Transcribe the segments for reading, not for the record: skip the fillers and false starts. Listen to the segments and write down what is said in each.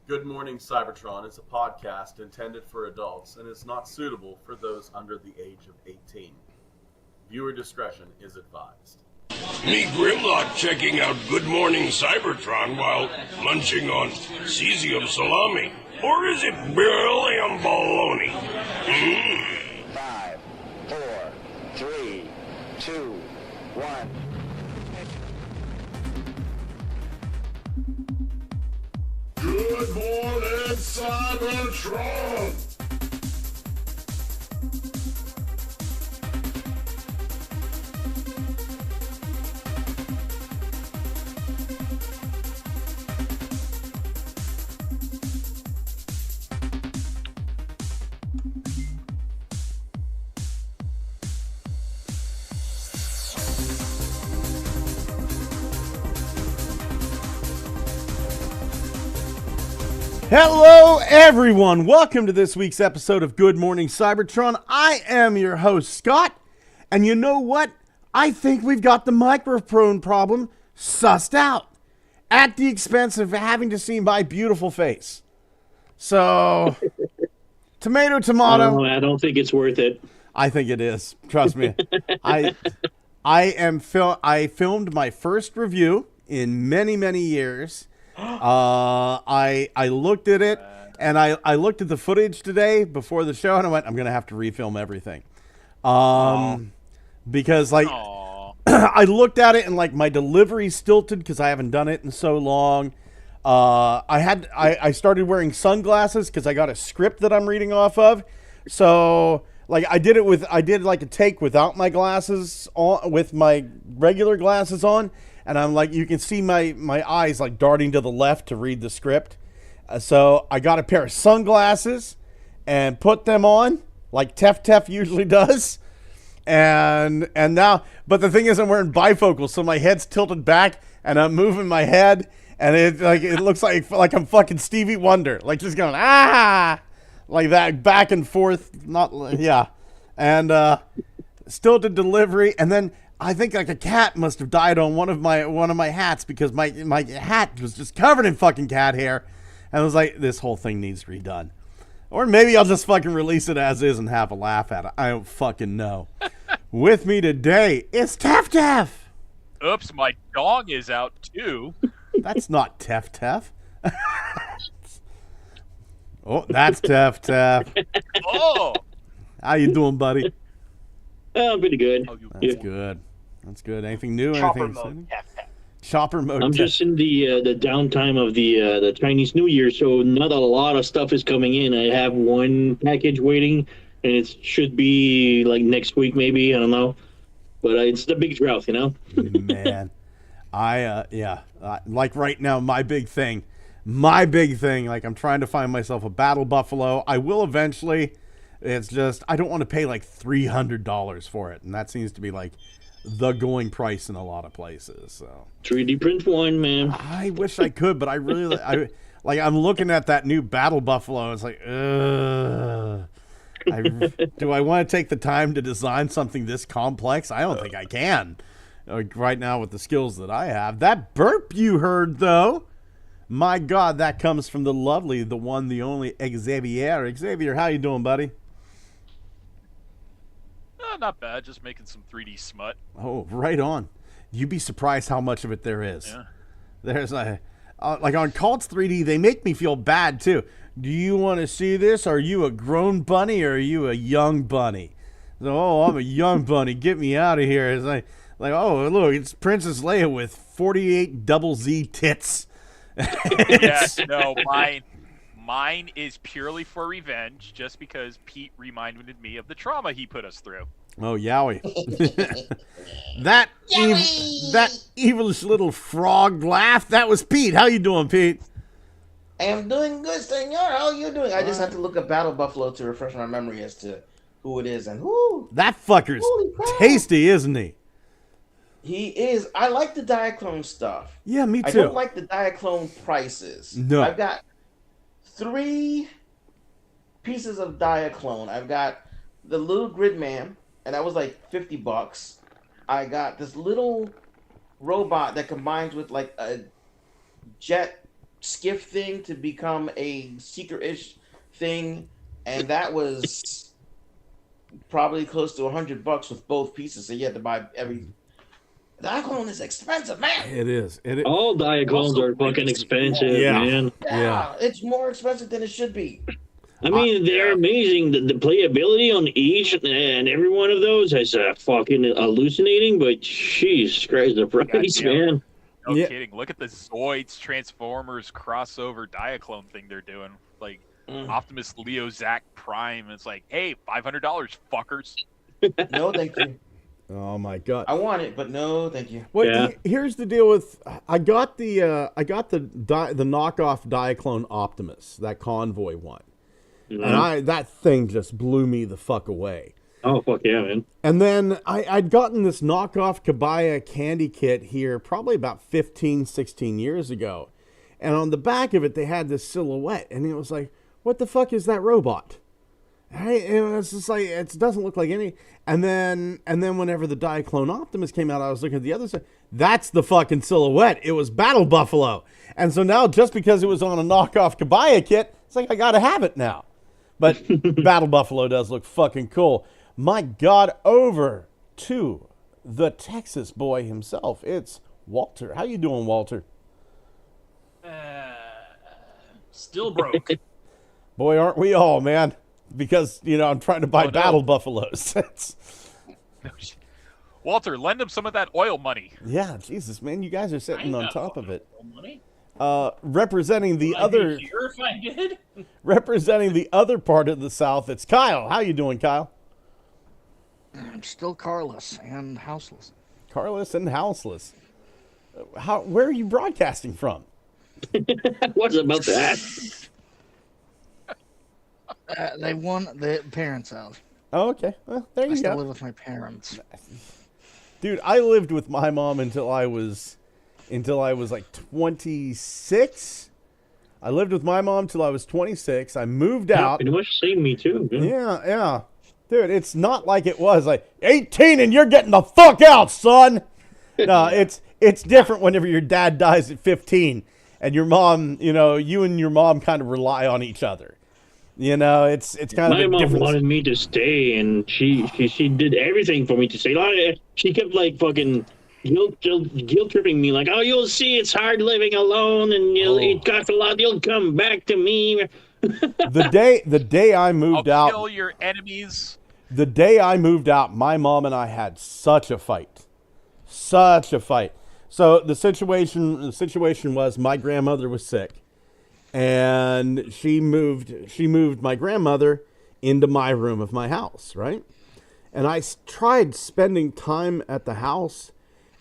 Good Morning Cybertron is a podcast intended for adults and is not suitable for those under the age of 18. Viewer discretion is advised. Me Grimlock checking out Good Morning Cybertron while munching on cesium salami. Or is it beryllium bologna? Mmm. 5, 4, 3, 2, 1. Good morning, Cybertron! Hello, everyone. Welcome to this week's episode of Good Morning Cybertron. I am your host, Scott. And you know what? I think we've got the microphone problem sussed out at the expense of having to see my beautiful face. So, tomato. I don't think it's worth it. I think it is. Trust me. I filmed my first review in many years. I looked at it, and I looked at the footage today before the show, and I went, I'm gonna have to refilm everything, because like I looked at it and like my delivery stilted because I haven't done it in so long. I started wearing sunglasses because I got a script that I'm reading off of, so like I did like a take without my glasses on, with my regular glasses on. And I'm like, you can see my eyes like darting to the left to read the script. So I got a pair of sunglasses and put them on like Tef usually does. And now, but the thing is I'm wearing bifocals, so my head's tilted back and I'm moving my head. And it looks like I'm fucking Stevie Wonder. Like just going, like that back and forth. And still to delivery. And then I think like a cat must have died on one of my hats because my hat was just covered in fucking cat hair, and I was like, this whole thing needs redone, or maybe I'll just fucking release it as is and have a laugh at it. I don't fucking know. With me today is Tef. Oops, my dong is out too. That's not Tef. Oh, that's Tef. Oh, How you doing, buddy? Oh, pretty good. That's good. Anything new? Chopper Anything mode. exciting? Chopper mode. I'm just in the downtime of the Chinese New Year, so not a lot of stuff is coming in. I have one package waiting, and it should be like next week, maybe. I don't know, but it's the big drought, you know. Man, like right now, my big thing. Like I'm trying to find myself a battle buffalo. I will eventually. It's just I don't want to pay like $300 for it, and that seems to be like the going price in a lot of places. So 3D print one, man. I wish I could, but I'm looking at that new Battle Buffalo. It's like, do I want to take the time to design something this complex? I don't think I can right now with the skills that I have. That burp you heard, though, my God, that comes from the lovely, the one, the only Xavier. Xavier, how you doing, buddy? not bad. Just making some 3D smut. Oh, right on. You'd be surprised how much of it there is. Yeah. There's like on Cults 3D, they make me feel bad too. Do you want to see this? Are you a grown bunny or are you a young bunny? So, oh, I'm a young bunny. Get me out of here. It's like, oh, look, it's Princess Leia with 48 double Z tits. Yes, no, mine is purely for revenge, just because Pete reminded me of the trauma he put us through. Oh, yowie. that evilish little frog laugh, that was Pete. How you doing, Pete? I am doing good, senor. How are you doing? I just had to look at Battle Buffalo to refresh my memory as to who it is and who. That fucker's tasty, isn't he? He is. I like the Diaclone stuff. Yeah, me too. I don't like the Diaclone prices. No. I've got 3 pieces of Diaclone. I've got the little Gridman, and that was like $50. I got this little robot that combines with like a jet skiff thing to become a secret-ish thing, and that was probably close to $100 with both pieces. So you had to buy every. Diaclone is expensive, man. It is. All Diaclones are fucking expensive, Yeah. man. Yeah, it's more expensive than it should be. I mean, they're amazing. The playability on each and every one of those is fucking hallucinating, but jeez Christ, the price, man. No Yeah. kidding. Look at the Zoids Transformers crossover Diaclone thing they're doing. Like Optimus Leo Zack Prime. It's like, hey, $500, fuckers. No, thank you. Oh my god. I want it, but no, thank you. Well, Yeah. here's the deal with I got the knockoff Diaclone Optimus, that convoy one, and that thing just blew me the fuck away. Oh fuck yeah, man. And then I'd gotten this knockoff Kabaya candy kit here probably about 15, 16 years ago, and on the back of it they had this silhouette, and it was like, what the fuck is that robot? Right? And it's just like, it doesn't look like any. And then whenever the Diaclone Optimus came out, I was looking at the other side. That's the fucking silhouette. It was Battle Buffalo. And so now, just because it was on a knockoff Kabaya kit, it's like I gotta have it now. But Battle Buffalo does look fucking cool. My God, over to the Texas boy himself. It's Walter. How you doing, Walter? Still broke. Boy, aren't we all, man? Because, I'm trying to buy no. Battle Buffaloes. Walter, lend him some of that oil money. Yeah, Jesus, man, you guys are sitting I on know. top of it. Money? Representing the I'd be other, here if I did. representing the other part of the South, it's Kyle. How you doing, Kyle? I'm still carless and houseless. Carless and houseless. Where are you broadcasting from? What's about that? They won the parents' house. Oh, okay. Well, there I you still go. live with my parents. Dude, I lived with my mom until I was like 26. I lived with my mom till I was 26. I moved out. Pretty much same me too. Yeah. Dude, it's not like it was like 18 and you're getting the fuck out, son. No, it's different whenever your dad dies at 15 and your mom, you and your mom kind of rely on each other. It's kind of My a mom difference. wanted me to stay, and she did everything for me to stay. Like, she kept like fucking guilt tripping me, like, oh, you'll see, it's hard living alone, and it costs a lot. You'll come back to me. The day I moved I'll out, kill your enemies. the day I moved out, my mom and I had such a fight. So the situation was my grandmother was sick, and she moved my grandmother into my room of my house, right? And I tried spending time at the house,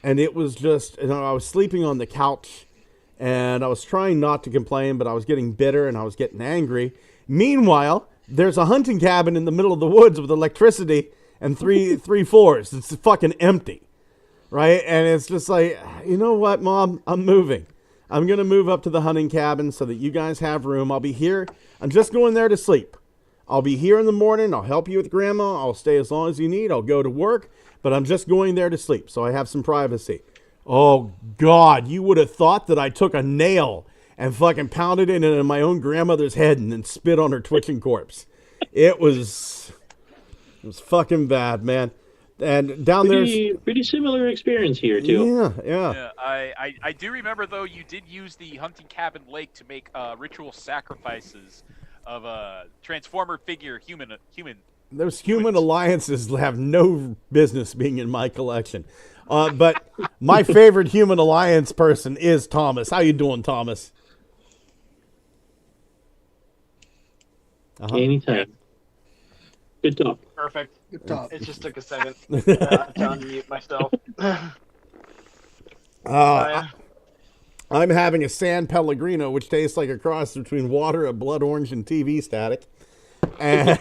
and it was just, I was sleeping on the couch, and I was trying not to complain, but I was getting bitter and I was getting angry. Meanwhile, there's a hunting cabin in the middle of the woods with electricity and three floors. It's fucking empty, right? And it's just like, you know what, Mom? I'm moving. I'm going to move up to the hunting cabin so that you guys have room. I'll be here. I'm just going there to sleep. I'll be here in the morning. I'll help you with Grandma. I'll stay as long as you need. I'll go to work, but I'm just going there to sleep so I have some privacy. Oh, God, you would have thought that I took a nail and fucking pounded it into my own grandmother's head and then spit on her twitching corpse. It was fucking bad, man. And down there, pretty similar experience here too. Yeah. I do remember, though, you did use the hunting cabin lake to make ritual sacrifices of a transformer figure human. Those human alliances have no business being in my collection. But my favorite human alliance person is Thomas. How you doing, Thomas? Anytime. Good talk. Perfect. Good talk. It just took a second to unmute myself. I'm having a San Pellegrino, which tastes like a cross between water, a blood orange, and TV static. And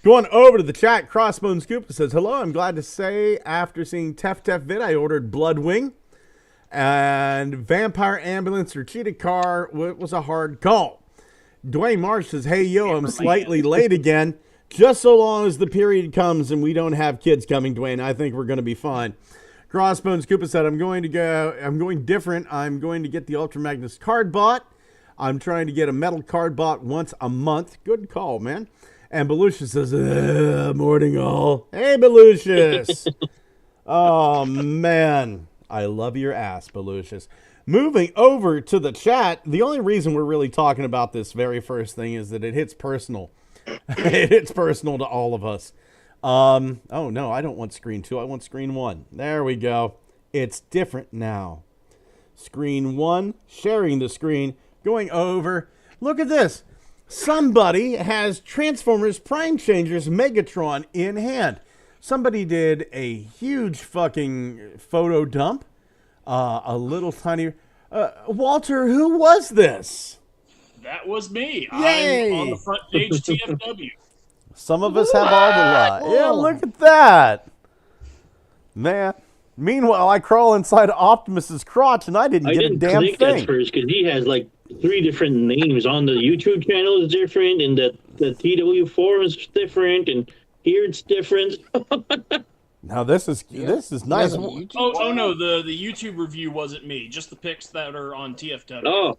going over to the chat, Crossbones Scoop says, hello, I'm glad to say after seeing Tef Vid, I ordered Bloodwing. And Vampire Ambulance or Cheetah Car was a hard call. Dwayne Marsh says, hey, yo, I'm slightly late again. Just so long as the period comes and we don't have kids coming, Dwayne, I think we're going to be fine. Crossbones Koopa said, I'm going different. I'm going to get the Ultra Magnus card bot. I'm trying to get a metal card bot once a month. Good call, man. And Belucius says, morning all. Hey, Belucius. Oh, man. I love your ass, Belucius. Moving over to the chat, the only reason we're really talking about this very first thing is that it hits personal. It hits personal to all of us. Oh, no, I don't want screen 2. I want screen 1. There we go. It's different now. Screen 1, sharing the screen, going over. Look at this. Somebody has Transformers Prime Changers Megatron in hand. Somebody did a huge fucking photo dump. A little tiny... Walter, who was this? That was me. Yay! I'm on the front page TFW. Some of us have all the lot. Yeah, look at that. Man. Meanwhile, I crawl inside Optimus's crotch and I didn't get a damn click thing. at first because he has like 3 different names on the YouTube channel is different, and the TW forum is different, and here it's different. Now this is nice. Oh no, the YouTube review wasn't me. Just the pics that are on TFW. Oh.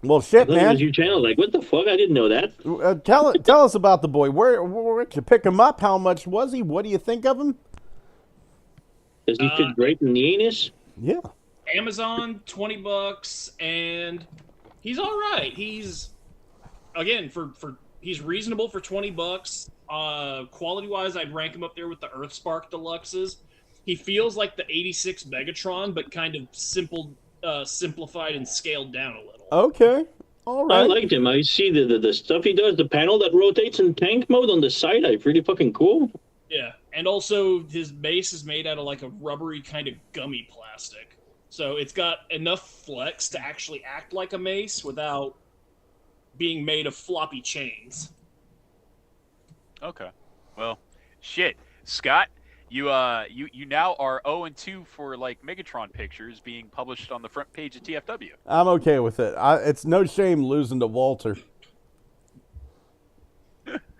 Well, shit, That man. was your channel. Like, what the fuck? I didn't know that. Tell us about the boy. Where'd you pick him up? How much was he? What do you think of him? Does he fit great in the anus? Yeah. Amazon, $20, and he's all right. He's again he's reasonable for $20. Quality wise, I'd rank him up there with the Earthspark Deluxes. He feels like the '86 Megatron, but kind of simplified and scaled down a little. Okay. All right. I liked him. I see the stuff he does, the panel that rotates in tank mode on the side. It's really fucking cool. Yeah, and also his base is made out of like a rubbery kind of gummy plastic. So it's got enough flex to actually act like a mace without being made of floppy chains. Okay. Well, shit. Scott, you now are 0-2 for like Megatron pictures being published on the front page of TFW. I'm okay with it. It's no shame losing to Walter.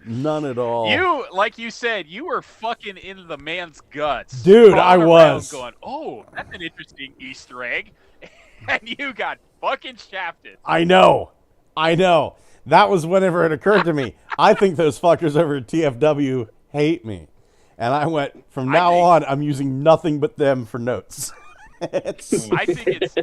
None at all. You, like you said, you were fucking into the man's guts. Dude, I was. Going, oh, that's an interesting Easter egg. And you got fucking shafted. I know. That was whenever it occurred to me. I think those fuckers over at TFW hate me. And I went, from now on, I'm using nothing but them for notes. I think it's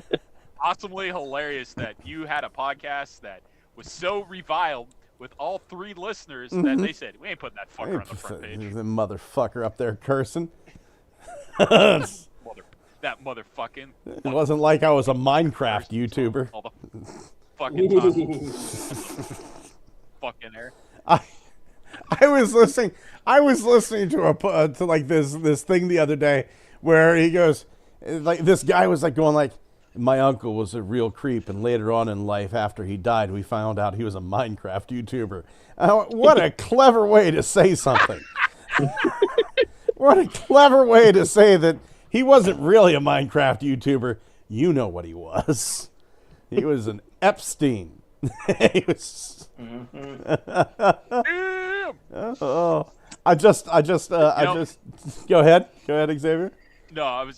awesomely hilarious that you had a podcast that was so reviled with all 3 listeners that they said, we ain't putting that fucker on the front page. The motherfucker up there cursing. That motherfucking. It wasn't like I was a Minecraft YouTuber. All the fucking fucking air. I was listening to like this thing the other day where he goes, like, this guy was like going like, my uncle was a real creep, and later on in life, after he died, we found out he was a Minecraft YouTuber. What a clever way to say something. What a clever way to say that he wasn't really a Minecraft YouTuber. You know what he was. He was an Epstein. He was... Oh, I just go ahead, Xavier. No,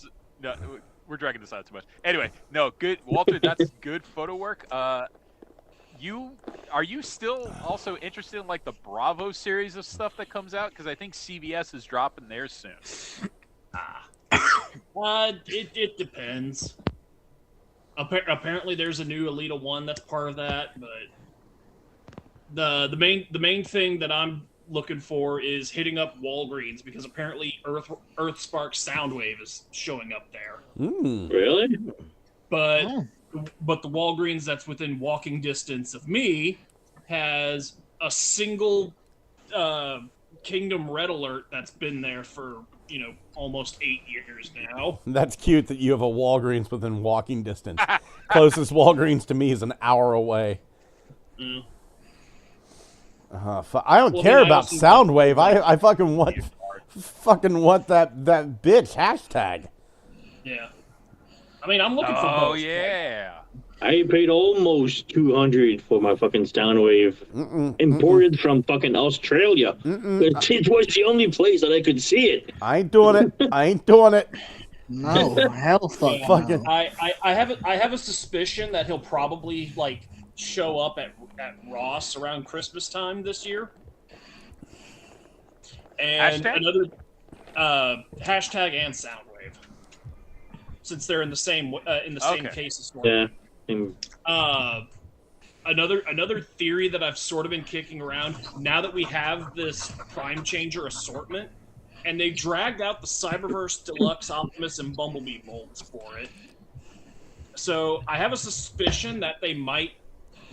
we're dragging this out too much. Anyway, no, good, Walter. That's good photo work. Are you still also interested in like the Bravo series of stuff that comes out? Because I think CBS is dropping theirs soon. It depends. Apparently, there's a new Elita 1 that's part of that, but the main thing that I'm looking for is hitting up Walgreens, because apparently Earthspark Soundwave is showing up there. Really? But the Walgreens that's within walking distance of me has a single Kingdom Red Alert that's been there for almost 8 years now. That's cute that you have a Walgreens within walking distance. Closest Walgreens to me is an hour away. I don't care about Soundwave. I fucking want that bitch hashtag. Yeah. I mean, I'm looking for both. Oh yeah. I paid almost $200 for my fucking Soundwave, imported from fucking Australia. It was the only place that I could see it. I ain't doing it. No, hell fuck Fucking- no. I have a suspicion that he'll probably like show up at Ross around Christmas time this year. And Hashtag? another hashtag and Soundwave, since they're in the same Okay. case as well. Yeah. And Another theory that I've sort of been kicking around now that we have this Prime Changer assortment, and they dragged out the Cyberverse Deluxe Optimus and Bumblebee molds for it. So I have a suspicion that they might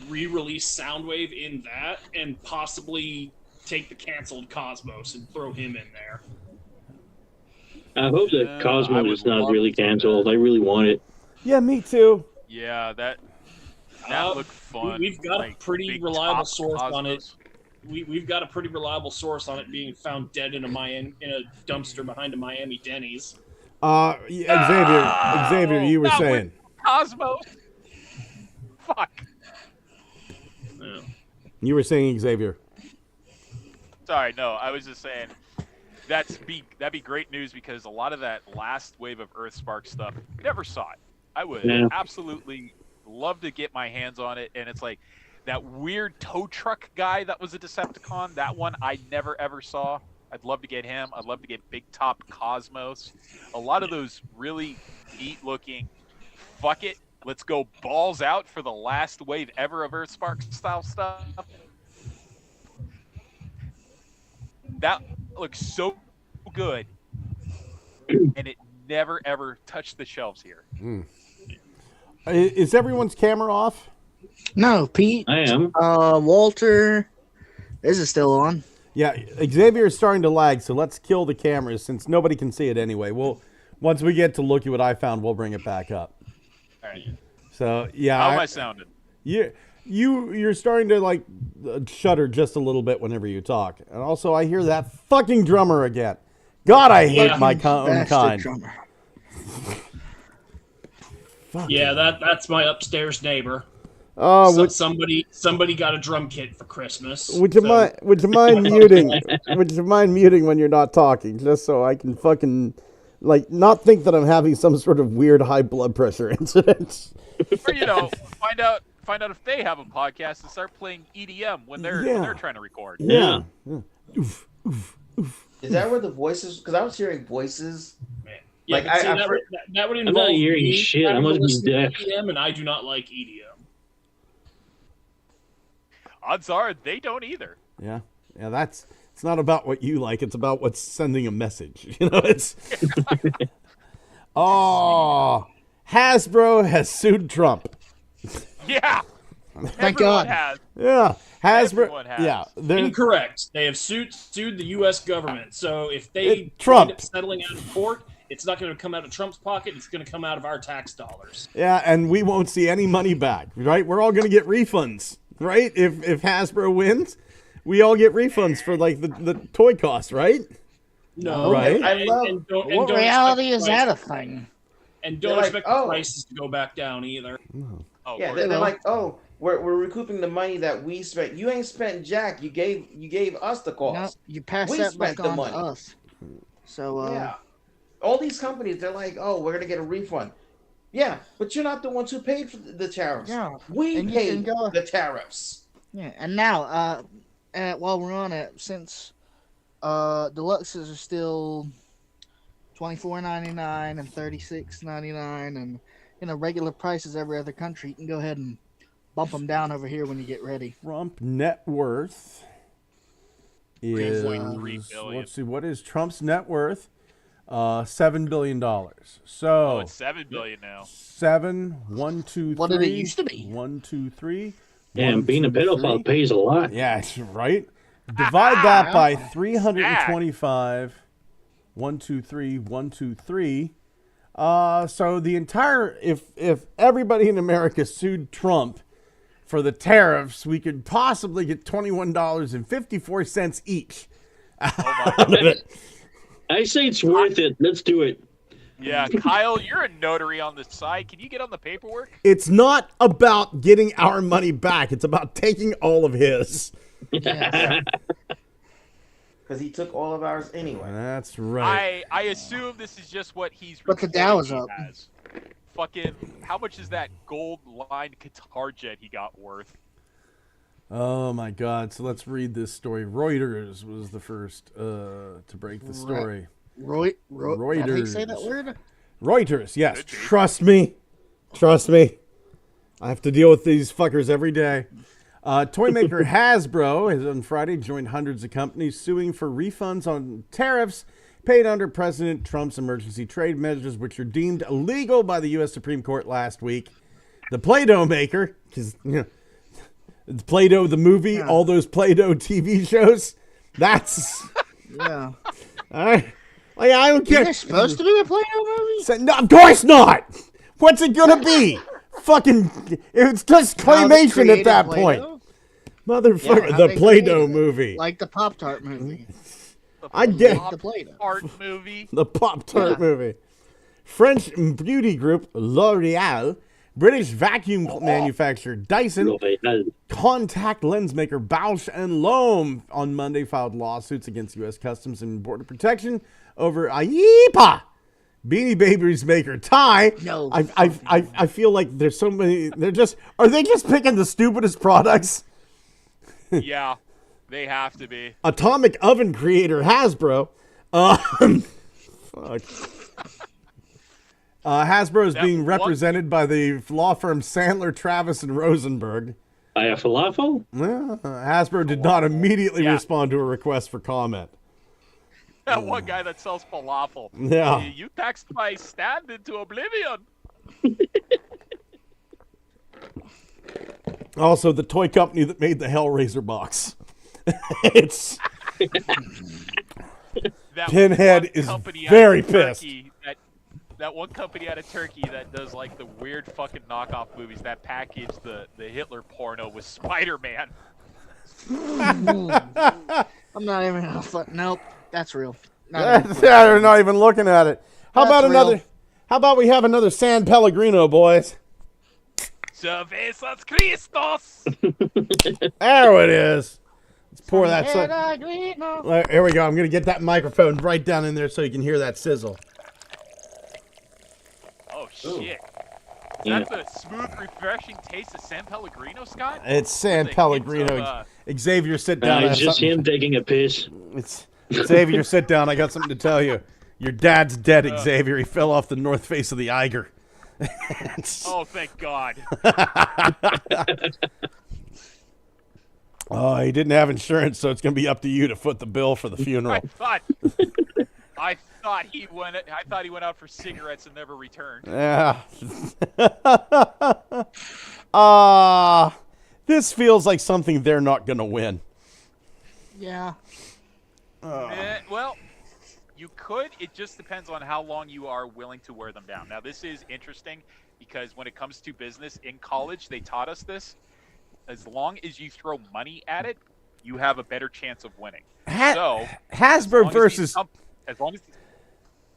re-release Soundwave in that, and possibly take the canceled Cosmos and throw him in there. I hope that I Cosmo would is not love really to see canceled. that. I really want it. Yeah, me too. Yeah, that looked fun. We've got a like, pretty big reliable top source on it. Cosmos. We've got a pretty reliable source on it being found dead in a dumpster behind a Miami Denny's. Xavier, you were not with saying. Cosmos. Fuck. Yeah. You were saying, Xavier. Sorry, no, I was just saying that'd be great news because a lot of that last wave of Earthspark stuff, never saw it. I would absolutely love to get my hands on it, and it's like that weird tow truck guy that was a Decepticon. That one I never ever saw. I'd love to get him. I'd love to get Big Top Cosmos. A lot of those really neat looking. Fuck it, let's go balls out for the last wave ever of Earthspark style stuff. That looks so good, and it never ever touched the shelves here. Is everyone's camera off? No, Pete. I am. Walter. This is still on. Yeah, Xavier is starting to lag, so let's kill the cameras since nobody can see it anyway. Once we get to look at what I found, we'll bring it back up. All right. So yeah, How am I sounding? You're starting to like shudder just a little bit whenever you talk, and also I hear that fucking drummer again. God, I hate my own Bastard kind. drummer. Yeah, that's my upstairs neighbor. Oh, Somebody got a drum kit for Christmas. would you mind muting? Would you mind muting when you're not talking, just so I can fucking not think that I'm having some sort of weird high blood pressure incident? Or find out if they have a podcast and start playing EDM when they're trying to record. Yeah. Is that where the voices? Because I was hearing voices. Yeah, Like, but see, I that would I'm involve not hearing me shit. I having to must be listen to deaf. EDM, and I do not like E EDM. Odds are they don't either. Yeah. It's not about what you like. It's about what's sending a message. It's. Oh, Hasbro has sued Trump. Yeah. Thank Everyone God. has. Yeah, Everyone has. Yeah, they're Incorrect. They have sued the U.S. government. So if they Trump. wind up settling out of court, it's not going to come out of Trump's pocket. It's going to come out of our tax dollars. yeah, and we won't see any money back. Right? We're all going to get refunds. Right? If Hasbro wins, we all get refunds for the toy costs. Right? No, Right. I love- What reality is that a thing? And don't They're like, expect oh. the prices to go back down either. Oh, Yeah, or- they're like, oh, we're recouping the money that we spent. You ain't spent jack. You gave us the cost. No, you pass We that spent back the on money. to us. So Yeah. All these companies, they're like, oh, we're gonna get a refund. Yeah, but you're not the ones who paid for the tariffs. Yeah, We and you can paid go- the tariffs. yeah, and now, while we're on it, since deluxes are still $24.99 and $36.99, and regular prices every other country, you can go ahead and bump them down over here when you get ready. Trump net worth is 3.3 billion. let's see, what is Trump's net worth? $7 billion. So Oh, it's $7 billion now. 7, 1, 2, 3. What did it used to be? 1, 2, 3. Damn, 1, being a 2, pedophile 3. pays a lot. Yeah, it's right. Divide that by 325. 1, 2, 3, 1, 2, 3. So the entire if everybody in America sued Trump for the tariffs, we could possibly get $21.54 each out of it. I say it's worth it. Let's do it. Yeah, Kyle, you're a notary on the side. Can you get on the paperwork? It's not about getting our money back. It's about taking all of his. Because because he took all of ours anyway. That's right. I assume this is just what he's. But the Dow is reporting up. he has. Fucking, how much is that gold-lined guitar jet he got worth? Oh my God! So let's read this story. Reuters was the first to break the story. Reuters. Reuters. How do you say that word? Reuters. Yes. Trust me. Trust me. I have to deal with these fuckers every day. Toy maker Hasbro has on Friday joined hundreds of companies suing for refunds on tariffs paid under President Trump's emergency trade measures, which are deemed illegal by the U.S. Supreme Court last week. The Play-Doh maker, because Play-Doh the movie, all those Play-Doh TV shows, that's Yeah. all right. Like, I don't care. Is there supposed to be a Play-Doh movie? No, of course not. What's it gonna be? Fucking, it's just How they claymation at created that Play-Doh? point. Motherfucker, Yeah, how the they Play-Doh created it. movie. Like the Pop-Tart movie. I get The Play-Doh. Art movie. the Pop-Tart movie. French beauty group L'Oreal, British vacuum manufacturer Dyson, contact lens maker Bausch and Lomb on Monday filed lawsuits against U.S. Customs and Border Protection over IEEPA. Beanie Babies maker Ty. No. I feel like there's so many. Are they just picking the stupidest products? Yeah, they have to be. Atomic oven creator Hasbro. Fuck. Hasbro is being represented by the law firm Sandler, Travis, and Rosenberg. I have falafel? Hasbro did not immediately respond to a request for comment. That one guy that sells falafel. Yeah. You taxed my stand into oblivion. Also, the toy company that made the Hellraiser box. It's That Pinhead one is company out very of pissed. Turkey that one company out of Turkey that does like the weird fucking knockoff movies that package the Hitler porno with Spider-Man. I'm not even. Nope. That's real. They're not even looking at it. How That's about another? real. How about we have another San Pellegrino, boys? Cervezas Christos. There it is. Let's pour that. Pellegrino. Here we go. I'm gonna get that microphone right down in there so you can hear that sizzle. Oh shit. Is that the smooth, refreshing taste of San Pellegrino, Scott? It's San With a hint Pellegrino. of, Xavier, sit down. I have It's just something- him taking a piss. It's Xavier, sit down. I got something to tell you. Your dad's dead, Xavier. He fell off the north face of the Eiger. Oh, thank God. Oh, he didn't have insurance, so it's going to be up to you to foot the bill for the funeral. I thought he went out for cigarettes and never returned. Yeah. This feels like something they're not going to win. Yeah. Well, you could. It just depends on how long you are willing to wear them down. Now, this is interesting because when it comes to business in college, they taught us this. As long as you throw money at it, you have a better chance of winning. So Hasbro versus. As long as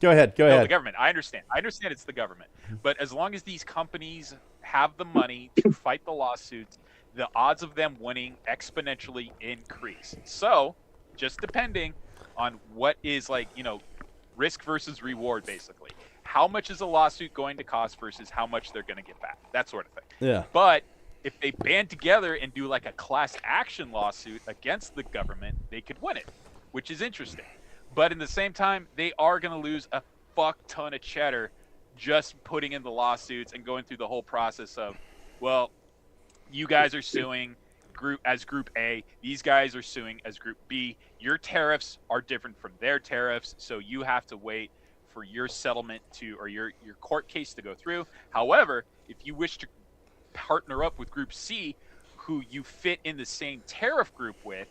Go ahead. no, the government. I understand it's the government. But as long as these companies have the money to fight the lawsuits, the odds of them winning exponentially increase. So, just depending on what is risk versus reward, basically. How much is a lawsuit going to cost versus how much they're going to get back? That sort of thing. Yeah. But if they band together and do like a class action lawsuit against the government, they could win it, which is interesting. But in the same time, they are going to lose a fuck ton of cheddar just putting in the lawsuits and going through the whole process of, well, you guys are suing as Group A. These guys are suing as Group B. Your tariffs are different from their tariffs, so you have to wait for your settlement or your court case to go through. However, if you wish to partner up with Group C, who you fit in the same tariff group with,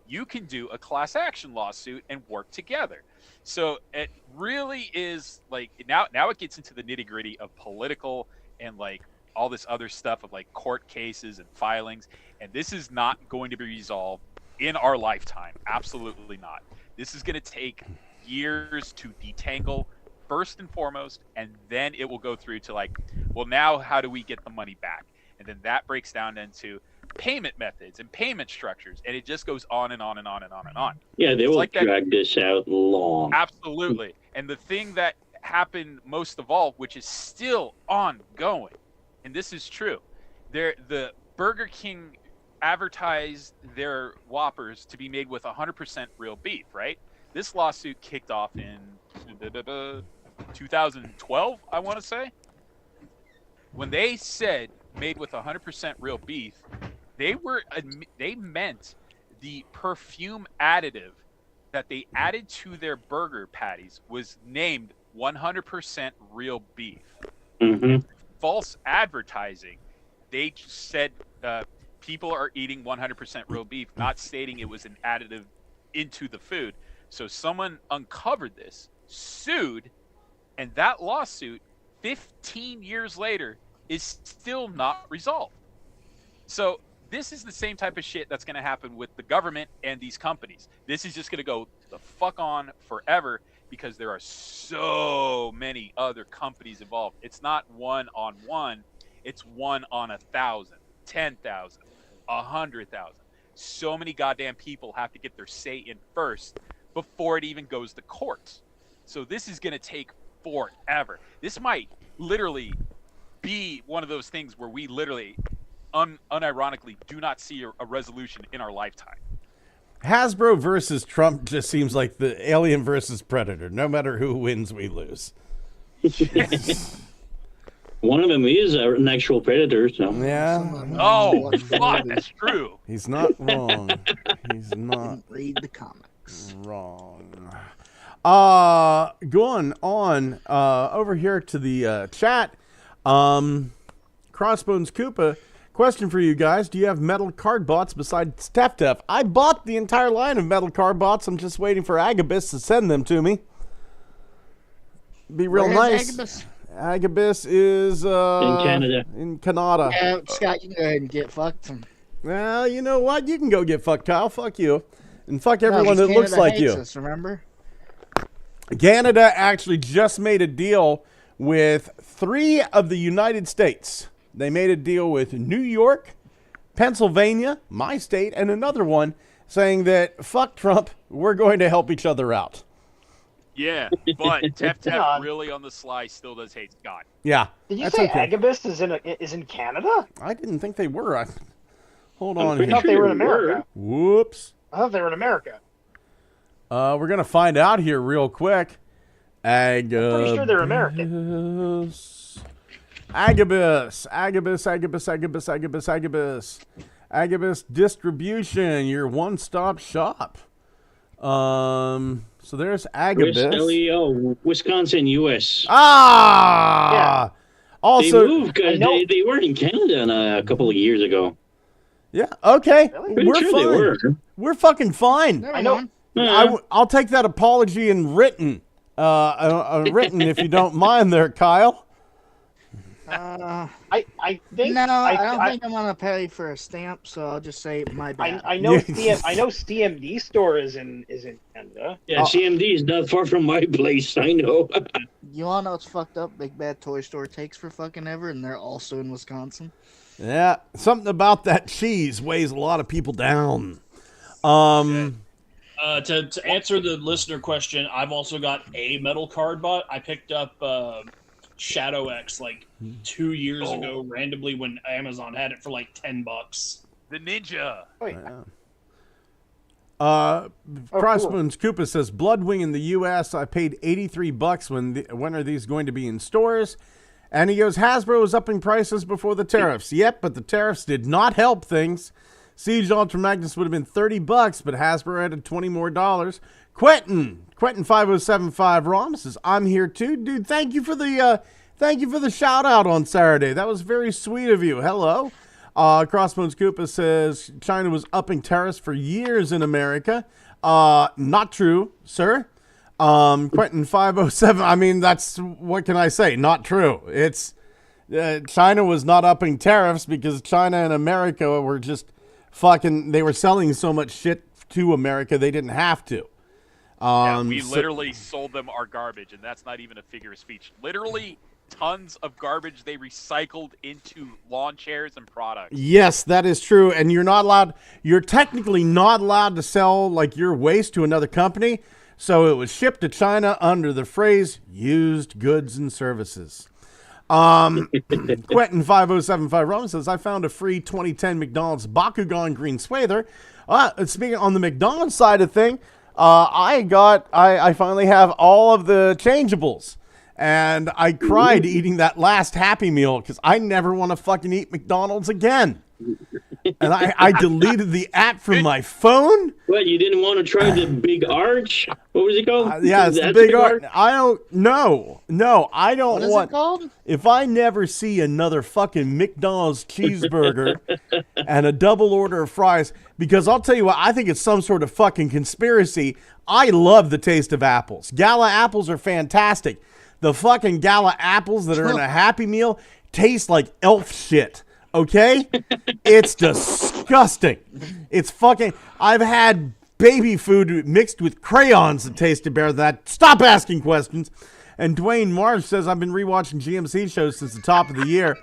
you can do a class action lawsuit and work together. So it really is like now it gets into the nitty gritty of political and like all this other stuff of like court cases and filings. And this is not going to be resolved in our lifetime. Absolutely not. This is going to take years to detangle first and foremost, and then it will go through to like, well, now how do we get the money back? And then that breaks down into payment methods and payment structures, and it just goes on and on and on and on and on. Yeah, they It's will like that- drag this out long. Absolutely. And the thing that happened most of all, which is still ongoing, and this is true, the Burger King advertised their Whoppers to be made with 100% real beef, right? This lawsuit kicked off in 2012, I want to say. When they said made with 100% real beef, they meant the perfume additive that they added to their burger patties was named 100% real beef. Mm-hmm. False advertising. They just said people are eating 100% real beef, not stating it was an additive into the food. So someone uncovered this, sued, and that lawsuit 15 years later is still not resolved. So this is the same type of shit that's going to happen with the government and these companies. This is just going to go the fuck on forever because there are so many other companies involved. It's not one on one. It's one on 1,000, 10,000, 100,000. So many goddamn people have to get their say in first before it even goes to courts. So this is going to take forever. This might literally be one of those things where we literally unironically do not see a resolution in our lifetime. Hasbro versus Trump just seems like the Alien versus Predator. No matter who wins, we lose. One of them is an actual predator, so. Yeah. Oh, fuck, that's true. He's not wrong. He's not Read the comics. wrong. Going on over here to the chat. Crossbones Koopa, question for you guys. Do you have metal card bots besides Tef? I bought the entire line of metal card bots. I'm just waiting for Agabus to send them to me. Be real nice. Agabus? Agabus is In Canada. In Canada. Yeah, Scott, you can go ahead and get fucked. Well, you know what? You can go get fucked, Kyle. Fuck you. And fuck everyone No, that looks Canada like hates you. us, remember? Canada actually just made a deal with 3 of the United States. They made a deal with New York, Pennsylvania, my state, and another one saying that fuck Trump, we're going to help each other out. Yeah, but Tef really on the sly still does hate Scott. Yeah. Did you that's say okay. Agabus is in Canada? I didn't think they were. Hold on I here. thought they were in America. Whoops. I thought they were in America. We're going to find out here real quick. Pretty sure they're American. Agabus Distribution, your one-stop shop. So there's Agabus. Wisconsin, U.S. Ah! Yeah. Also, they moved because they weren't in Canada a couple of years ago. Yeah, okay. Pretty We're sure fine. they were. We're fucking fine. I know. I'll take that apology in written. Written, if you don't mind there, Kyle. I think No, I don't I, think I'm gonna pay for a stamp, so I'll just say my bad. I know I know CMD store is in Canada. Yeah, CMD is not far from my place. I know. You all know what's fucked up? Big Bad Toy Store takes for fucking ever, and they're also in Wisconsin. Yeah, something about that cheese weighs a lot of people down. To answer the listener question, I've also got a metal card bot. I picked up Shadow X like 2 years ago randomly when Amazon had it for like $10. The Ninja. Oh, yeah. Crossbones Koopa says Bloodwing in the U.S. I paid $83. When are these going to be in stores? And he goes, Hasbro was upping prices before the tariffs. Yep, but the tariffs did not help things. Siege Ultra Magnus would have been $30, but Hasbro added $20 more. Quentin 5075 Rom says, I'm here too, dude. Thank you for the shout out on Saturday. That was very sweet of you. Hello. Crossbones Koopa says China was upping tariffs for years in America. Not true, sir. Quentin 507. I mean, that's, what can I say? Not true. It's China was not upping tariffs because China and America were just fucking. They were selling so much shit to America they didn't have to. We literally sold them our garbage, and that's not even a figure of speech. Literally, tons of garbage they recycled into lawn chairs and products. Yes, that is true. And you're technically not allowed to sell like your waste to another company. So it was shipped to China under the phrase used goods and services. Quentin 5075 Rome says, I found a free 2010 McDonald's Bakugan green swather. Speaking on the McDonald's side of thing, I finally have all of the changeables. And I cried eating that last Happy Meal because I never want to fucking eat McDonald's again. And I deleted the app from my phone. What, you didn't want to try the Big Arch? What was it called? Yeah, it's the Big Arch. I don't know. No, I don't What is want. it called? If I never see another fucking McDonald's cheeseburger and a double order of fries, because I'll tell you what, I think it's some sort of fucking conspiracy. I love the taste of apples. Gala apples are fantastic. The fucking Gala apples that are in a Happy Meal taste like elf shit. Okay? It's disgusting. It's fucking... I've had baby food mixed with crayons that tasted better than that. Stop asking questions. And Dwayne Marsh says, I've been rewatching GMC shows since the top of the year.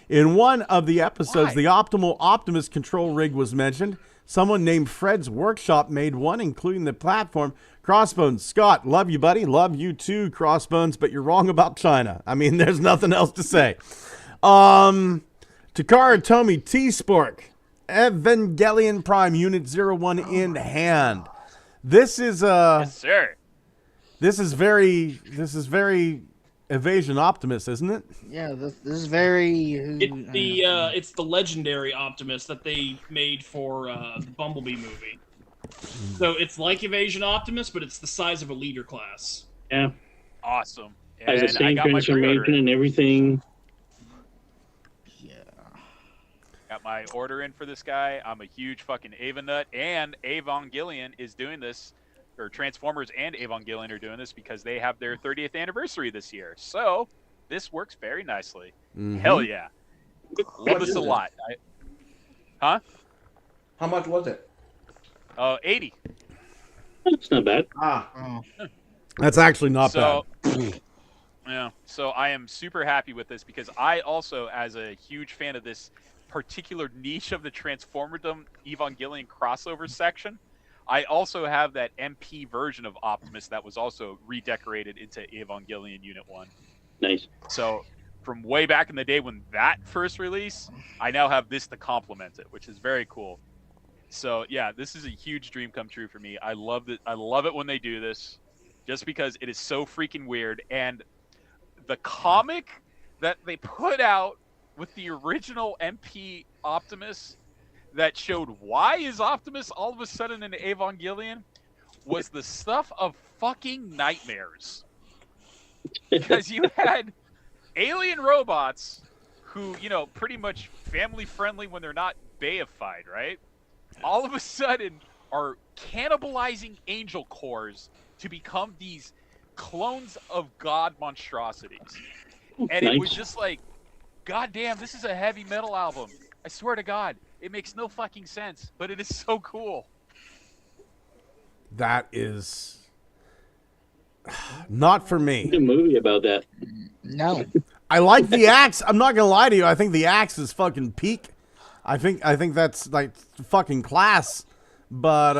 In one of the episodes, the Optimal Optimus control rig was mentioned. Someone named Fred's Workshop made one, including the platform. Crossbones, Scott, love you, buddy. Love you too, Crossbones, but you're wrong about China. I mean, there's nothing else to say. Takara Tomy T-Spork, Evangelion Prime Unit 01 in hand. This is Yes, sir. This is very Evasion Optimus, isn't it? Yeah, this is very. It's the legendary Optimus that they made for the Bumblebee movie. So it's like Evasion Optimus, but it's the size of a leader class. Yeah. Awesome. Has the And I same got my transformation pre-order in. and everything. Got my order in for this guy. I'm a huge fucking Ava nut, and Evangelion is doing this, or Transformers and Evangelion are doing this because they have their 30th anniversary this year. So this works very nicely. Mhm. Hell yeah. Love this a lot. Huh? How much was it? 80. That's not bad. That's actually not So- bad. Yeah. So I am super happy with this because I also, as a huge fan of this particular niche of the Transformerdom Evangelion crossover section, I also have that MP version of Optimus that was also redecorated into Evangelion Unit 1. Nice. So from way back in the day when that first released, I now have this to complement it, which is very cool. So yeah, this is a huge dream come true for me. I love it. I love it when they do this, just because it is so freaking weird. And the comic that they put out with the original MP Optimus that showed why is Optimus all of a sudden in Evangelion was the stuff of fucking nightmares. Because you had alien robots who, you know, pretty much family friendly when they're not beified, right? All of a sudden are cannibalizing angel cores to become these clones of god monstrosities. And it was just like, God damn, this is a heavy metal album. I swear to God, it makes no fucking sense, but it is so cool. That is not for me. A movie about that. No. I like the axe. I'm not gonna lie to you. I think the axe is fucking peak. I think that's like fucking class. But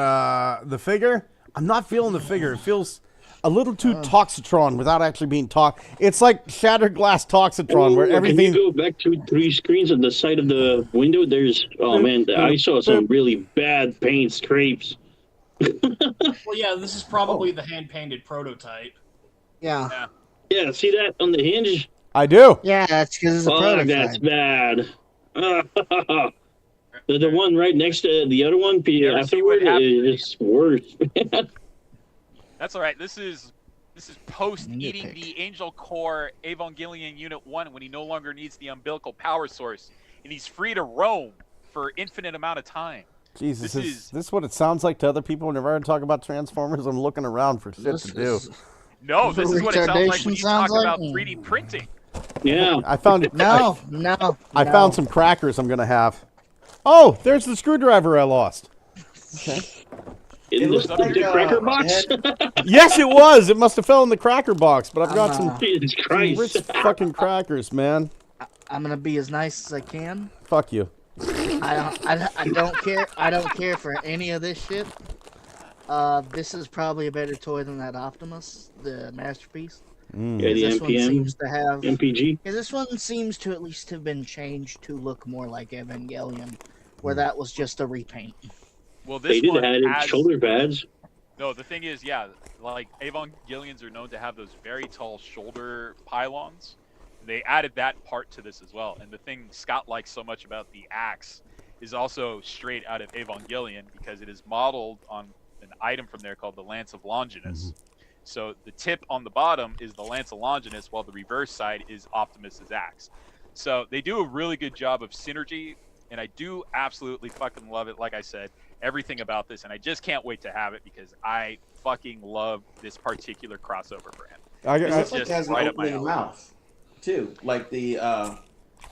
the figure, I'm not feeling the figure. It feels a little too Toxitron without actually being It's like Shattered Glass Toxitron, where everything. Can you go back to 3 screens on the side of the window? There's man, I saw some really bad paint scrapes. Well, yeah, this is probably the hand-painted prototype. Yeah. Yeah, see that on the hinge? I do. Yeah, that's because it's a prototype. That's bad. The one right next to the other one, afterward, is worse. That's all right. This is post eating the Angel Core Evangelion Unit 1 when he no longer needs the umbilical power source and he's free to roam for infinite amount of time. Jesus, is this what it sounds like to other people whenever I talk about Transformers? I'm looking around for shit to do. No, this is what it sounds like when you talk about 3D printing. Yeah. I found it. No. I found some crackers I'm going to have. Oh, there's the screwdriver I lost. Okay. In looks the, like the cracker box? Yes, it was. It must have fell in the cracker box, but I've got some Jesus Christ. rich fucking crackers, man. I'm gonna be as nice as I can. Fuck you. I don't care. I don't care for any of this shit. This is probably a better toy than that Optimus, the masterpiece. Yeah, the This one seems MPM, to have MPG. Yeah, this one seems to at least have been changed to look more like Evangelion, where that was just a repaint. Well, this They did one add has... shoulder pads. No, the thing is, yeah, like Evangelions are known to have those very tall shoulder pylons. They added that part to this as well. And the thing Scott likes so much about the axe is also straight out of Evangelion because it is modeled on an item from there called the Lance of Longinus. So the tip on the bottom is the Lance of Longinus, while the reverse side is Optimus's axe. So they do a really good job of synergy, and I do absolutely fucking love it. Like I said, everything about this, and I just can't wait to have it because I fucking love this particular crossover brand. It looks like it has an right up my opening alley. mouth, too. Like the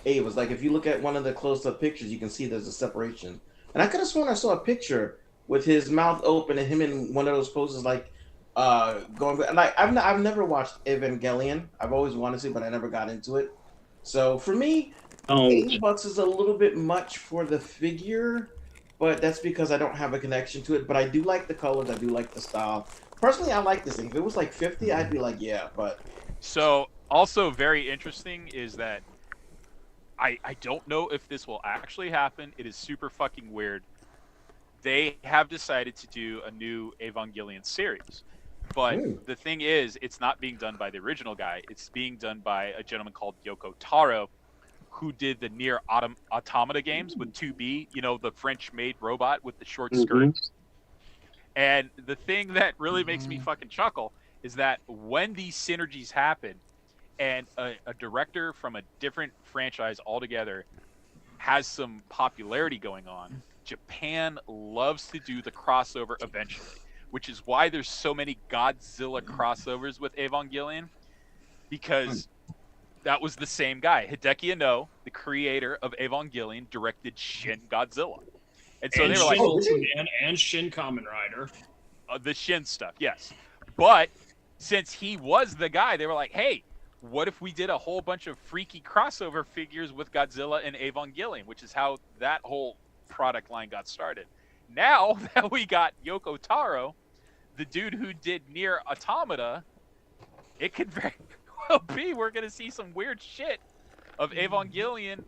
Ava's. Like if you look at one of the close-up pictures, you can see there's a separation. And I could have sworn I saw a picture with his mouth open and him in one of those poses, like going. Like I've never watched Evangelion. I've always wanted to, but I never got into it. So for me, $80 is a little bit much for the figure, but that's because I don't have a connection to it. But I do like the colors. I do like the style. Personally, I like this thing. If it was like 50, I'd be like, yeah. But so also very interesting is that I don't know if this will actually happen. It is super fucking weird. They have decided to do a new Evangelion series. But the thing is, it's not being done by the original guy. It's being done by a gentleman called Yoko Taro, who did the Nier Automata games with 2B, you know, the French-made robot with the short skirt. And the thing that really makes me fucking chuckle is that when these synergies happen and a director from a different franchise altogether has some popularity going on, Japan loves to do the crossover eventually, which is why there's so many Godzilla crossovers with Evangelion, because that was the same guy. Hideki Anno, the creator of Evangelion, directed Shin Godzilla. And so they were like, Ultraman and Shin Kamen Rider. The Shin stuff, yes. But since he was the guy, they were like, hey, what if we did a whole bunch of freaky crossover figures with Godzilla and Evangelion, which is how that whole product line got started. Now that we got Yoko Taro, the dude who did Nier Automata, it could very well be we're going to see some weird shit of Evangelion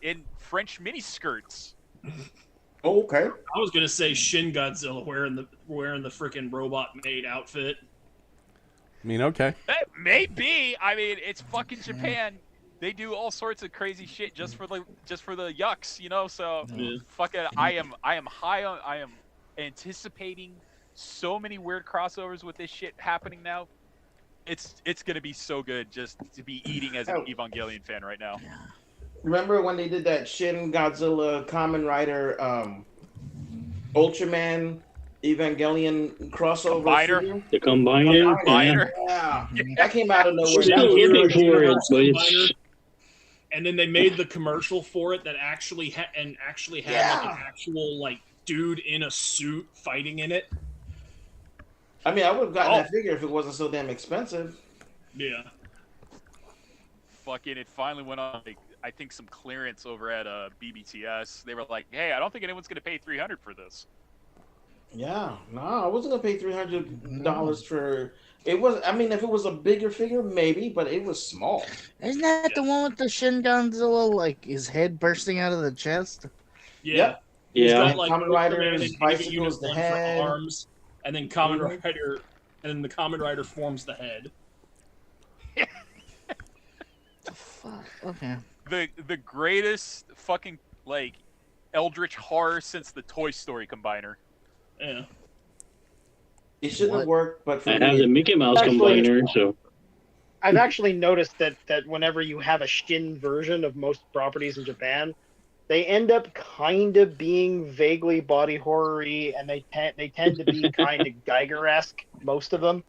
in French miniskirts. Oh, okay. I was gonna say Shin Godzilla wearing the freaking robot made outfit. I mean, okay. Maybe. I mean, it's fucking Japan. They do all sorts of crazy shit just for the yucks, you know. So fucking, I am high on. I am anticipating so many weird crossovers with this shit happening now. It's gonna be so good just to be eating as an Evangelion fan right now. Remember when they did that Shin Godzilla Kamen Rider Ultraman Evangelion crossover? Combiner? The Combiner? Yeah. That came out of nowhere. And then they made the commercial for it that actually had like an actual like dude in a suit fighting in it. I mean, I would have gotten that figure if it wasn't so damn expensive. Yeah. Fucking, it finally went on, like, I think some clearance over at BBTS. They were like, hey, I don't think anyone's going to pay $300 for this. Yeah, no, I wasn't going to pay $300 for... It was, I mean, if it was a bigger figure, maybe, but it was small. Isn't that the one with the Shin Godzilla, like, his head bursting out of the chest? Yeah. He's Yeah. got, like, Kamen Rider's bicycles, the head. Arms, and then Kamen Rider, and then the Kamen Rider forms the head. Fuck. Okay. The greatest fucking, like, eldritch horror since the Toy Story combiner. Yeah. It shouldn't have worked, but for I have the Mickey Mouse combiner, so... I've actually noticed that whenever you have a Shin version of most properties in Japan, they end up kind of being vaguely body horror-y, and they tend to be kind of Geiger-esque, most of them.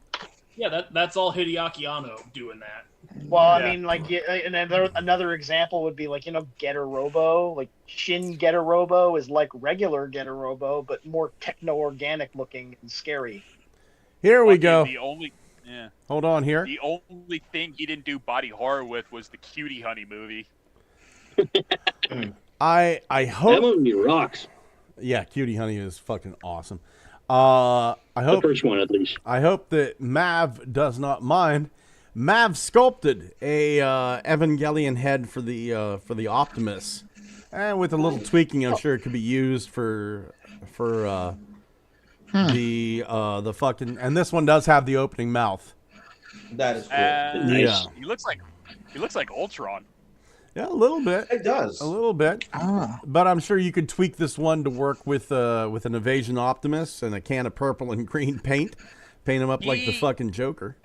Yeah, that's all Hideaki Anno doing that. Well, I Yeah. mean, like, and another example would be like, Getter Robo. Like Shin Getter Robo is like regular Getter Robo, but more techno-organic looking and scary. Here we Fucking go. The only, yeah, Hold on here. the only thing he didn't do body horror with was the Cutie Honey movie. I That hope. movie rocks. Yeah, Cutie Honey is fucking awesome. I The hope. first one, at least. I hope that Mav does not mind. Mav sculpted a Evangelion head for the Optimus, and with a little tweaking, I'm sure it could be used for the fucking. And this one does have the opening mouth. That is cool. Yeah. He looks like Ultron. Yeah, a little bit. It does. A little bit. Ah. But I'm sure you could tweak this one to work with an Evasion Optimus and a can of purple and green paint. Paint him up like the fucking Joker.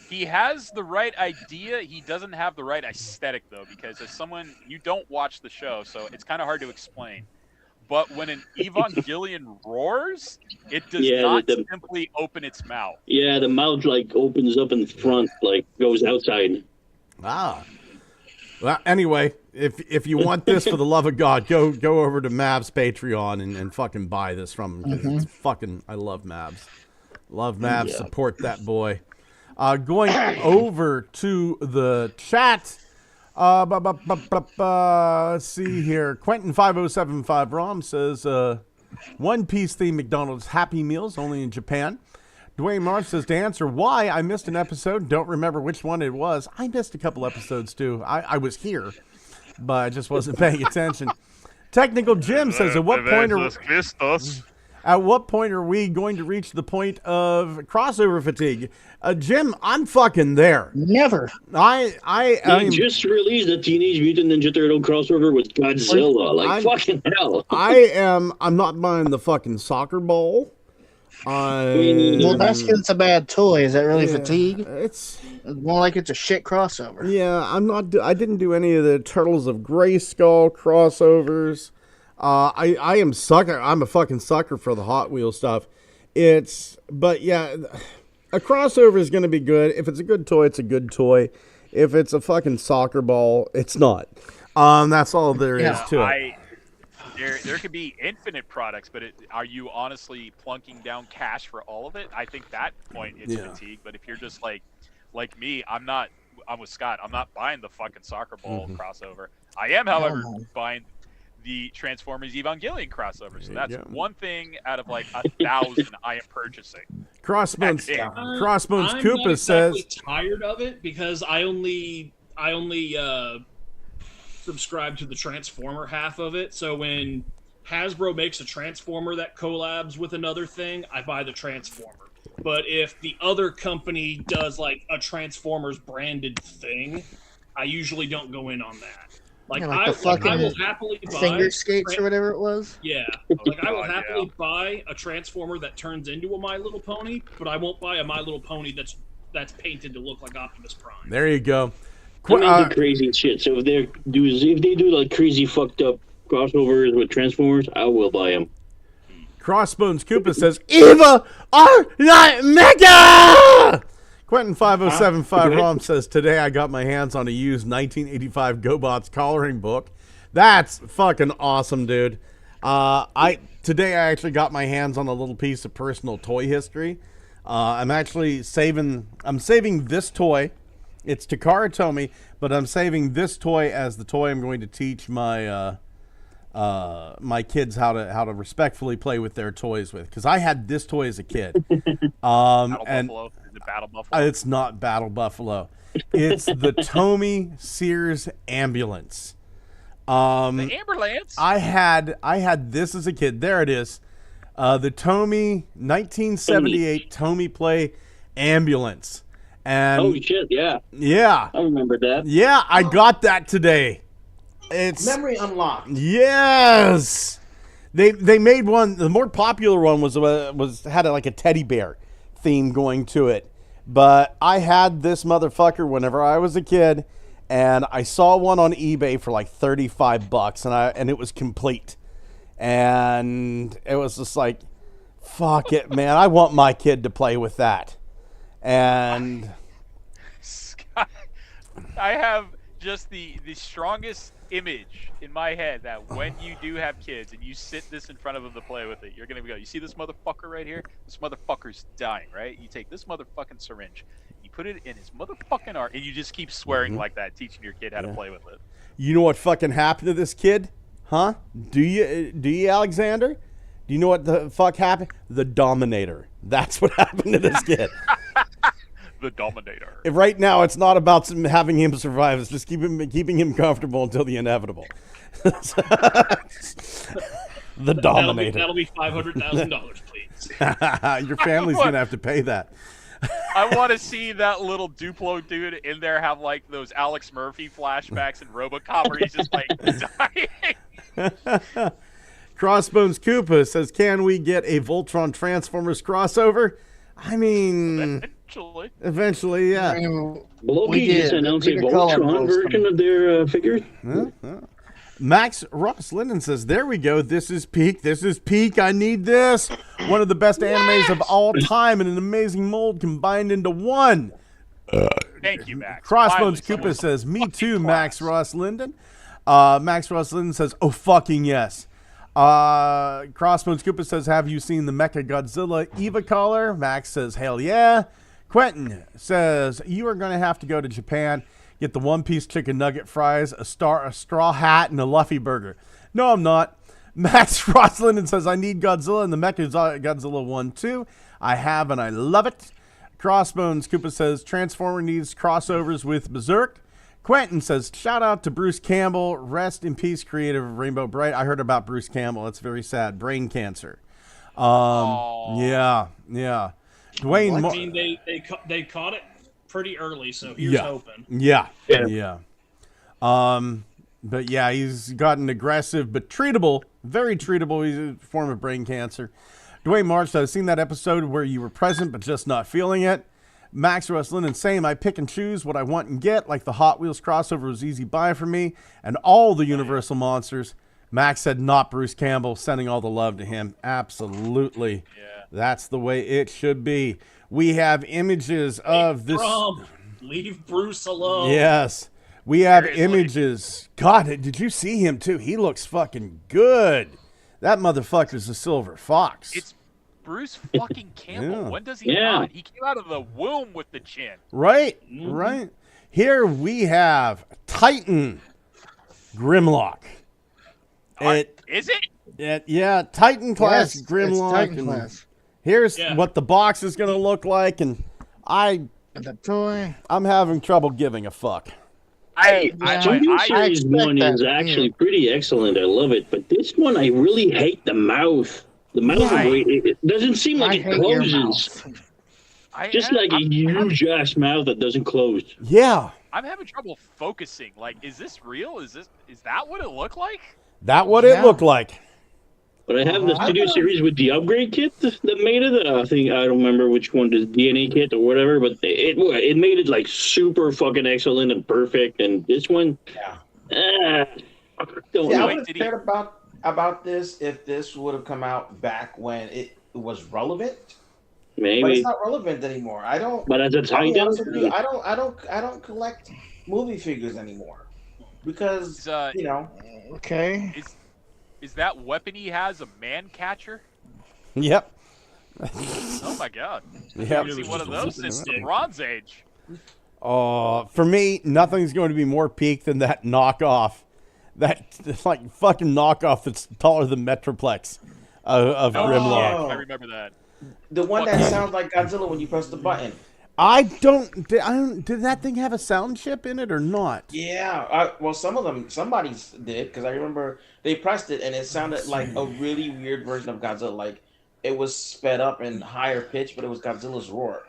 He has the right idea. He doesn't have the right aesthetic, though, because as someone, you don't watch the show, so it's kind of hard to explain. But when an Evangelion roars, it does not simply open its mouth. Yeah, the mouth like opens up in front, like goes outside. Ah. Well, anyway, if you want this for the love of God, go over to Mav's Patreon and fucking buy this from him. 'Cause it's fucking, I love Mavs. Love Mavs. Yeah. Support that boy. Going over to the chat. Let's see here. Quentin5075 Rom says, One Piece themed McDonald's Happy Meals only in Japan. Dwayne Marsh says, to answer why I missed an episode, don't remember which one it was. I missed a couple episodes too. I was here, but I just wasn't paying attention. Technical Jim says, at what point are we going to reach the point of crossover fatigue? Jim, I'm fucking there. Never. They just released a Teenage Mutant Ninja Turtle crossover with Godzilla. Like, fucking hell. I'm not buying the fucking soccer ball. Well, that's because it's a bad toy. Is that really fatigue? It's more like it's a shit crossover. Yeah, I didn't do any of the Turtles of Grayskull crossovers. I am sucker. I'm a fucking sucker for the Hot Wheels stuff. But yeah, a crossover is going to be good. If it's a good toy, it's a good toy. If it's a fucking soccer ball, it's not. That's all there is to it. There could be infinite products, but are you honestly plunking down cash for all of it? I think that point it's fatigue. But if you're just like me, I'm with Scott. I'm not buying the fucking soccer ball crossover. I am, however, buying the Transformers Evangelion crossover. So that's one thing out of like 1,000 I am purchasing. Crossbones I'm Koopa not says, exactly tired of it because I only subscribe to the Transformer half of it. So when Hasbro makes a Transformer that collabs with another thing, I buy the Transformer. But if the other company does like a Transformers branded thing, I usually don't go in on that. Like, the I will happily buy finger skates or whatever it was. Yeah, like I will happily buy a Transformer that turns into a My Little Pony, but I won't buy a My Little Pony that's painted to look like Optimus Prime. there you go. I'm into crazy shit. So if they do like crazy fucked up crossovers with Transformers, I will buy them. Crossbones Koopa says, Eva are not Mega! Quentin5075 Rom says, today I got my hands on a used 1985 GoBots coloring book. That's fucking awesome, dude. Today I actually got my hands on a little piece of personal toy history. I'm actually saving this toy. It's Takara Tomy, but I'm saving this toy as the toy I'm going to teach my my kids how to respectfully play with their toys with, because I had this toy as a kid. Buffalo? Is it Battle Buffalo? It's not Battle Buffalo. It's the Tomy Sears ambulance. The ambulance. I had this as a kid. There it is. The Tomy 1978 Tomy Play ambulance. And oh shit! Yeah. Yeah. I remember that. Yeah, I got that today. It's memory unlocked. Yes. They made one. The more popular one was had like a teddy bear theme going to it. But I had this motherfucker whenever I was a kid, and I saw one on eBay for like $35, and it was complete. And it was just like, fuck it, man. I want my kid to play with that. And I have just the strongest image in my head that when you do have kids and you sit this in front of them to play with it, you're gonna go, you see this motherfucker right here? This motherfucker's dying, right? You take this motherfucking syringe, you put it in his motherfucking arm, and you just keep swearing like that, teaching your kid how to play with it. You know what fucking happened to this kid? Huh? Do you, Alexander? Do you know what the fuck happened? The Dominator. That's what happened to this kid. The Dominator. Right now, it's not about having him survive. It's just keeping him comfortable until the inevitable. The Dominator. That'll be $500,000, please. Your family's going to have to pay that. I want to see that little Duplo dude in there have like those Alex Murphy flashbacks in RoboCop where he's just like dying. Crossbones Koopa says, can we get a Voltron Transformers crossover? I mean, eventually, yeah. Loki just announced a Voltron version of their figures. Max Ross Linden says, there we go. This is peak. This is peak. I need this. One of the best animes of all time and an amazing mold combined into one. Thank you, Max. Crossbones Koopa says, me too, Max Ross Linden. Max Ross Linden says, oh, fucking yes. Crossbones Koopa says, have you seen the Mecha Godzilla Eva collar? Max says, hell yeah. Quentin says, you are going to have to go to Japan, get the one-piece chicken nugget fries, a straw hat, and a Luffy burger. No, I'm not. Max Rosslinden says, I need Godzilla and the Mecha Godzilla 1 too. I have, and I love it. Crossbones Koopa says, Transformer needs crossovers with Berserk. Quentin says, shout out to Bruce Campbell. Rest in peace, creator of Rainbow Bright. I heard about Bruce Campbell. That's very sad. Brain cancer. Yeah. Dwayne. I mean, they caught it pretty early, so here's hoping. Yeah. But yeah, he's gotten aggressive, but treatable. Very treatable. He's a form of brain cancer. Dwayne March, I've seen that episode where you were present, but just not feeling it. Max Russ Linden saying, I pick and choose what I want and get, like the Hot Wheels crossover was easy buy for me, and all the Universal monsters. Max said, not Bruce Campbell, sending all the love to him. Absolutely. Yeah. That's the way it should be. We have images of this. Leave Bruce alone. Yes. We have images. God, did you see him too? He looks fucking good. That motherfucker's a silver fox. It's Bruce fucking Campbell. When does he not? He came out of the womb with the chin. Right. Here we have Titan Grimlock. Is it? Yeah, Titan class Grimlock. Titan class. Here's what the box is going to look like, and the toy. I'm having trouble giving a fuck. Series 1 is actually pretty excellent. I love it, but this one I really hate the mouth. The mouth, it doesn't seem like it closes. Just like a huge ass mouth that doesn't close. Yeah. I'm having trouble focusing. Like, is this real? Is that what it looked like? That what it looked like. But I have the Studio Series with the upgrade kit that made it. I don't remember which one, the DNA kit or whatever, but it made it like super fucking excellent and perfect. And this one, I would have cared about this if this would have come out back when it was relevant. Maybe, but it's not relevant anymore. I don't. But as a Titan, I don't collect movie figures anymore because Okay. Is that weapon he has a man catcher? Yep. Oh my god. Yep. I've seen one of those since the Bronze Age. For me, nothing's going to be more peak than that knockoff. That like fucking knockoff that's taller than Metroplex of Grimlock. I remember that. The one that sounds like Godzilla when you press the button. Did that thing have a sound chip in it or not? Yeah, well, somebody did, because I remember they pressed it and it sounded like a really weird version of Godzilla. Like it was sped up and higher pitch, but it was Godzilla's roar.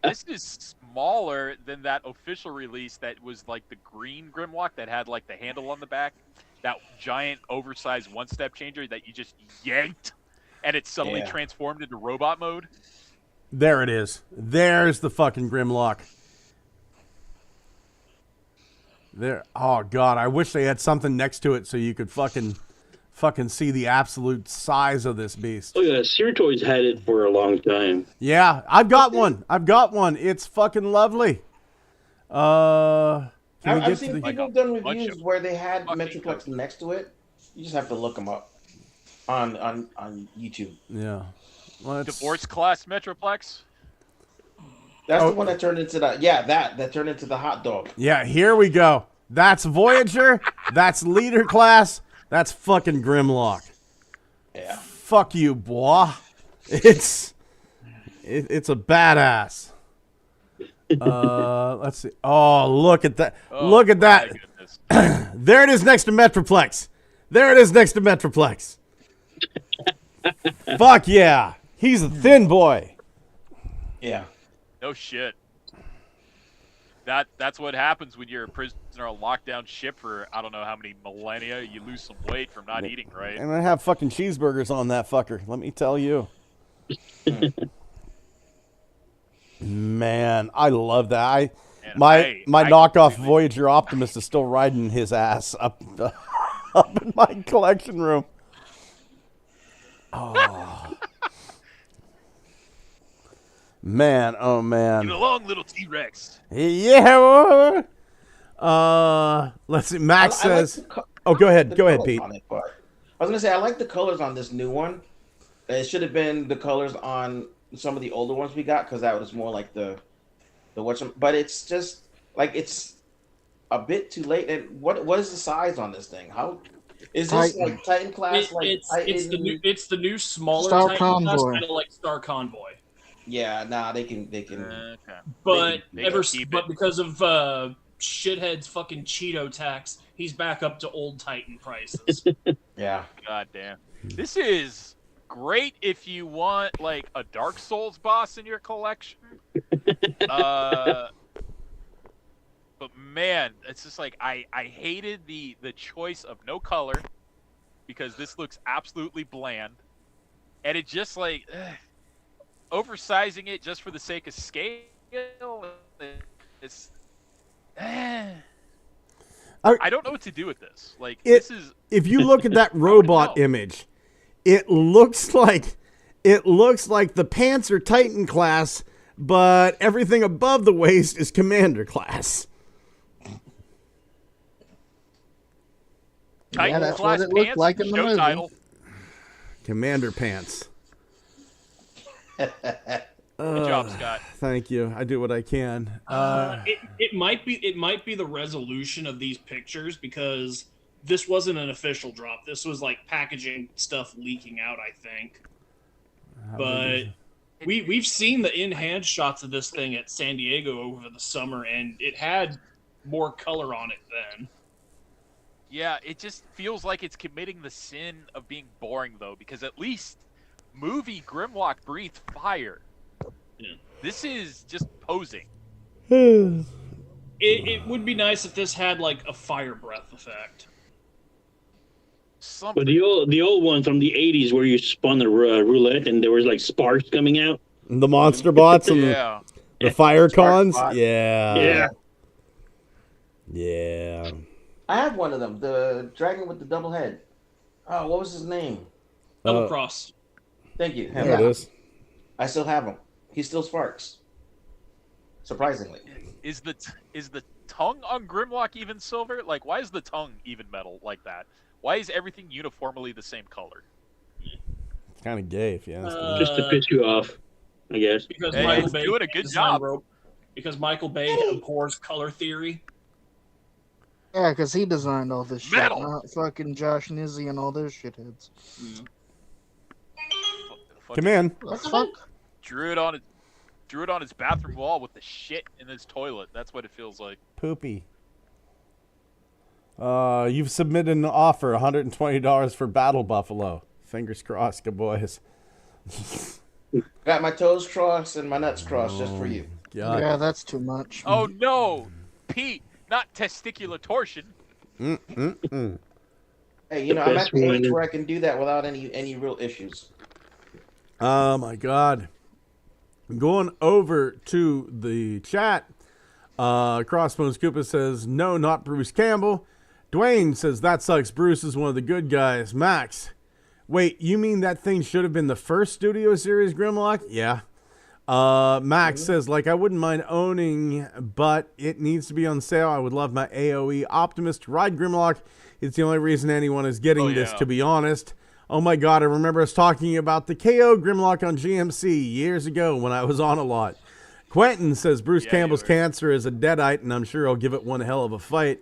This is smaller than that official release that was like the green Grimlock that had like the handle on the back, that giant oversized one-step changer that you just yanked. And it suddenly transformed into robot mode. There it is. There's the fucking Grimlock. There. Oh god, I wish they had something next to it so you could fucking fucking see the absolute size of this beast. Oh yeah, Sirtoy's had it for a long time. Yeah, I've got one. It's fucking lovely. I've seen people done reviews where they had Metroplex next to it. You just have to look them up on YouTube. Yeah. Divorce class Metroplex. That's the one that turned into that turned into the hot dog. Yeah, here we go. That's Voyager. That's Leader Class. That's fucking Grimlock. Yeah. Fuck you, boy. It's a badass. Let's see. Oh, look at that. Look at that. There it is next to Metroplex. Fuck yeah. He's a thin boy. Yeah. No shit. That's what happens when you're a prisoner on a lockdown ship for I don't know how many millennia. You lose some weight from not eating right. And I have fucking cheeseburgers on that fucker. Let me tell you. Man, I love that. My knockoff Voyager Optimus is still riding his ass up in my collection room. Oh. Man, oh man. Get along, little T-Rex. Yeah. Let's see. Max says. Oh, go ahead, Pete. I was gonna say I like the colors on this new one. It should have been the colors on some of the older ones we got because that was more like the what's. But it's just like it's a bit too late. And what is the size on this thing? How is this like Titan class? It's the new smaller Star Titan Convoy. class, kind of like Star Convoy. Yeah, nah, they can. Okay. But They can but because of shithead's fucking Cheeto tax, he's back up to old Titan prices. Yeah. God damn. This is great if you want like a Dark Souls boss in your collection. But man, it's just like I hated the choice of no color because this looks absolutely bland, and it just like oversizing it just for the sake of scale. It's I don't know what to do with this. Like this is if you look at that robot image, it looks like the pants are Titan class, but everything above the waist is Commander class. Yeah, that's what it looked like in the movie. Title. Commander pants. Good job, Scott. Thank you. I do what I can. It might be the resolution of these pictures because this wasn't an official drop. This was like packaging stuff leaking out, I think. But we've seen the in-hand shots of this thing at San Diego over the summer, and it had more color on it then. Yeah, it just feels like it's committing the sin of being boring, though, because at least movie Grimlock breathed fire. Yeah. This is just posing. It would be nice if this had like a fire breath effect. But the old one from the 80s where you spun the roulette and there was like sparks coming out. The monster bots and the fire cons. Bot. Yeah. I have one of them. The dragon with the double head. Oh, what was his name? Double cross. Thank you. There it is. I still have him. He still sparks. Surprisingly. Is the tongue on Grimlock even silver? Like, why is the tongue even metal like that? Why is everything uniformly the same color? It's kind of gay, if you ask me. Just to piss you off, I guess. Because Hey, Michael he's Bay doing a good job. Because Michael Bay abhors color theory. Yeah, because he designed all this shit, Metal! not fucking Josh Nizzi and all those shitheads. Come in. What the fuck? Drew it on his bathroom wall with the shit in his toilet. That's what it feels like. Poopy. You've submitted an offer, $120 for Battle Buffalo. Fingers crossed, good boys. Got my toes crossed and my nuts crossed just for you. God. Yeah, that's too much. Oh no, Pete, not testicular torsion. Hey, I'm at the age where I can do that without any real issues. Oh my God. Going over to the chat, Crossbones Koopa says, no, not Bruce Campbell. Dwayne says, that sucks. Bruce is one of the good guys. Max, wait, you mean that thing should have been the first Studio Series Grimlock? Yeah. Max says, like, I wouldn't mind owning, but it needs to be on sale. I would love my AOE Optimus to ride Grimlock. It's the only reason anyone is getting this, to be honest. Oh my god, I remember us talking about the KO Grimlock on GMC years ago when I was on a lot. Quentin says, Bruce Campbell's cancer is a deadite, and I'm sure I'll give it one hell of a fight.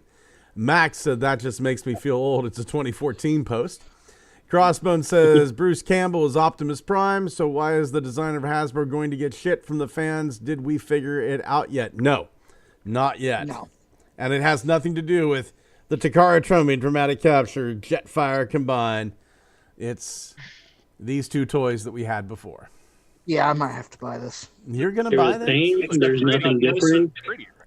Max said, that just makes me feel old. It's a 2014 post. Crossbone says, Bruce Campbell is Optimus Prime, so why is the designer of Hasbro going to get shit from the fans? Did we figure it out yet? No, not yet. No. And it has nothing to do with the Takara Tomy Dramatic Capture, Jetfire combined. It's these two toys that we had before. Yeah, I might have to buy this. You're going to buy this? There's nothing different.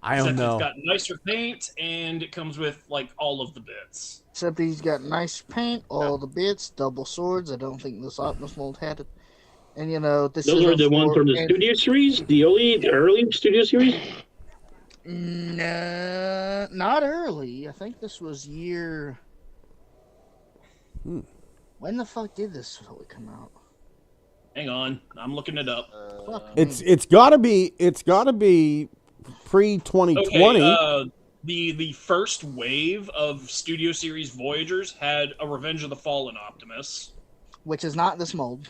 I don't know. It's got nicer paint, and it comes with, like, all of the bits. Except he's got nice paint, all the bits, double swords. I don't think this Optimus mold had it. And, you know, this Those are the ones from the Studio Series? The early Studio Series? No, not early. I think this was year... When the fuck did this totally come out? Hang on, I'm looking it up. It's gotta be pre-2020. Okay, the first wave of Studio Series Voyagers had a Revenge of the Fallen Optimus, which is not this mold.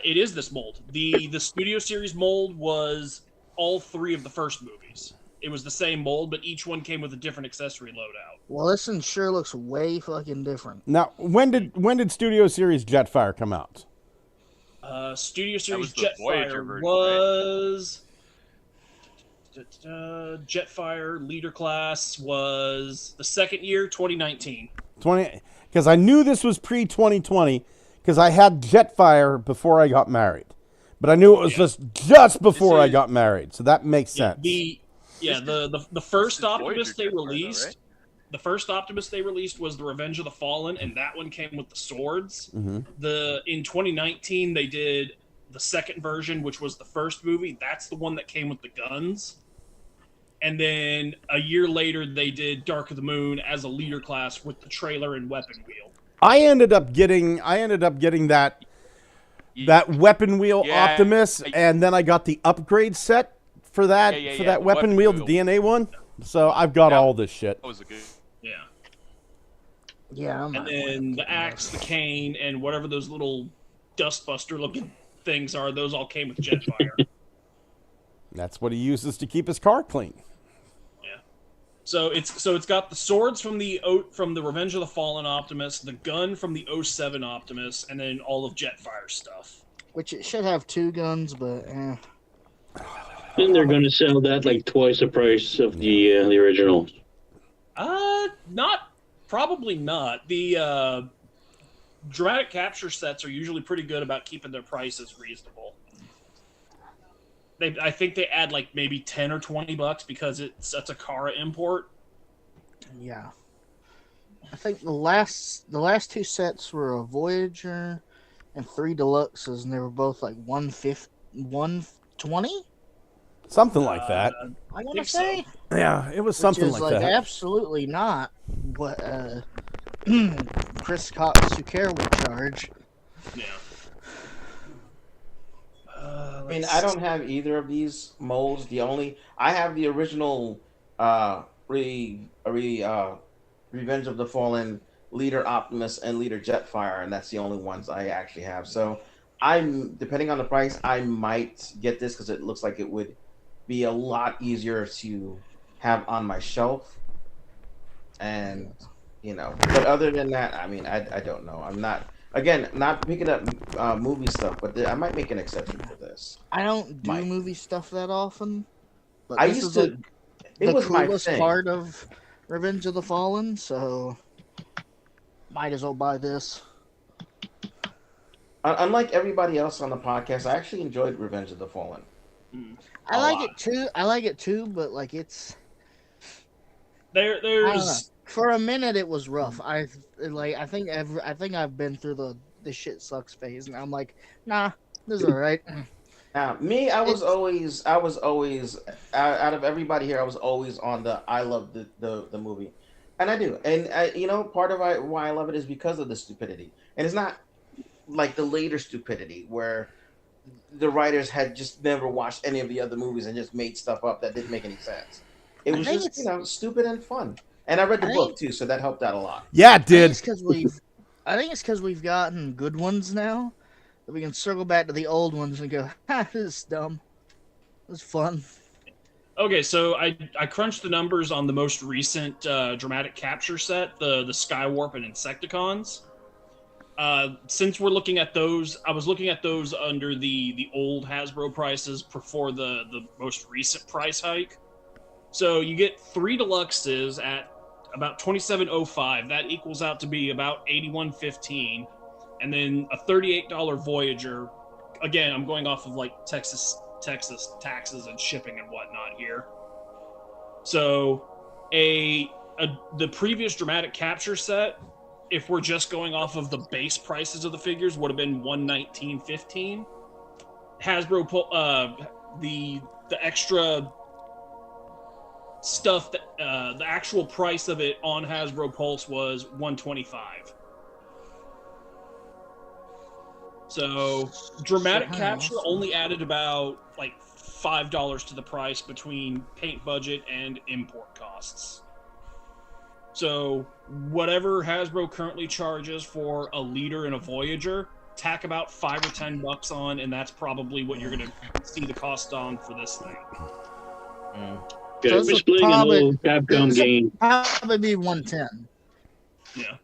It is this mold. The Studio Series mold was all three of the first movies. It was the same mold, but each one came with a different accessory loadout. Well, this one sure looks way fucking different. Now, when did Studio Series Jetfire come out? Studio Series Voyager Jetfire version, was... Jetfire Leader Class was the second year, 2019. Because I knew this was pre-2020, because I had Jetfire before I got married. But I knew it was just before I got married, so that makes sense. The first Optimus they released... right? The first Optimus they released was the Revenge of the Fallen, and that one came with the swords. In 2019, they did the second version, which was the first movie. That's the one that came with the guns. And then a year later, they did Dark of the Moon as a leader class with the trailer and weapon wheel. I ended up getting that weapon wheel Optimus, and then I got the upgrade set for that weapon wheel, the DNA one. So I've got all this shit. That was a good. Yeah. And then the axe, the cane, and whatever those little dustbuster looking things are, those all came with Jetfire. That's what he uses to keep his car clean. Yeah. So it's got the swords from the Revenge of the Fallen Optimus, the gun from the 07 Optimus, and then all of Jetfire stuff. Which it should have two guns, but And they're going to sell that like twice the price of the original. Probably not. The dramatic capture sets are usually pretty good about keeping their prices reasonable. I think they add like maybe $10 or $20 because it's a Takara import. Yeah. I think the last two sets were a Voyager and 3 Deluxes, and they were both like $120. Something like that. I want to say. Yeah, it was something like that. Absolutely not what Chris Cox Sukera would charge. Yeah. I mean, I don't have either of these molds. I have the original Revenge of the Fallen Leader Optimus and Leader Jetfire, and that's the only ones I actually have. So depending on the price, I might get this because it looks like it would be a lot easier to have on my shelf. And, but other than that, I mean, I don't know. I'm not picking up movie stuff, but I might make an exception for this. I don't do movie stuff that often. But I this used is to. It was the my coolest thing. part of Revenge of the Fallen, so might as well buy this. Unlike everybody else on the podcast, I actually enjoyed Revenge of the Fallen. I like it too. I like it too, but like it's there's for a minute it was rough. I think I've been through the shit sucks phase, and I'm like, nah, this is all right. Now, me, I was always out of everybody here. I was always on the I love the movie. And I do, and part of why I love it is because of the stupidity, and it's not like the later stupidity where the writers had just never watched any of the other movies and just made stuff up that didn't make any sense. It was just stupid and fun, and I read the book too, so that helped out a lot. Yeah, it did. I think it's because we've gotten good ones now that we can circle back to the old ones and go, "Ha, this is dumb. It was fun." Okay, so I crunched the numbers on the most recent dramatic capture set, the Skywarp and Insecticons. Since we're looking at those, I was looking at those under the old Hasbro prices before the most recent price hike. So you get 3 deluxes at about $27.05. That equals out to be about $81.15, and then a $38 Voyager. Again, I'm going off of like Texas taxes and shipping and whatnot here. So the previous dramatic capture set, if we're just going off of the base prices of the figures, would have been $119.15. Hasbro the extra stuff that the actual price of it on Hasbro Pulse was $125. So dramatic capture only added about like $5 to the price between paint budget and import costs. So whatever Hasbro currently charges for a leader and a Voyager, tack about $5 or $10 on, and that's probably what you're going to see the cost on for this thing. Okay, we're splitting a little Capcom game. Probably be 110. Yeah.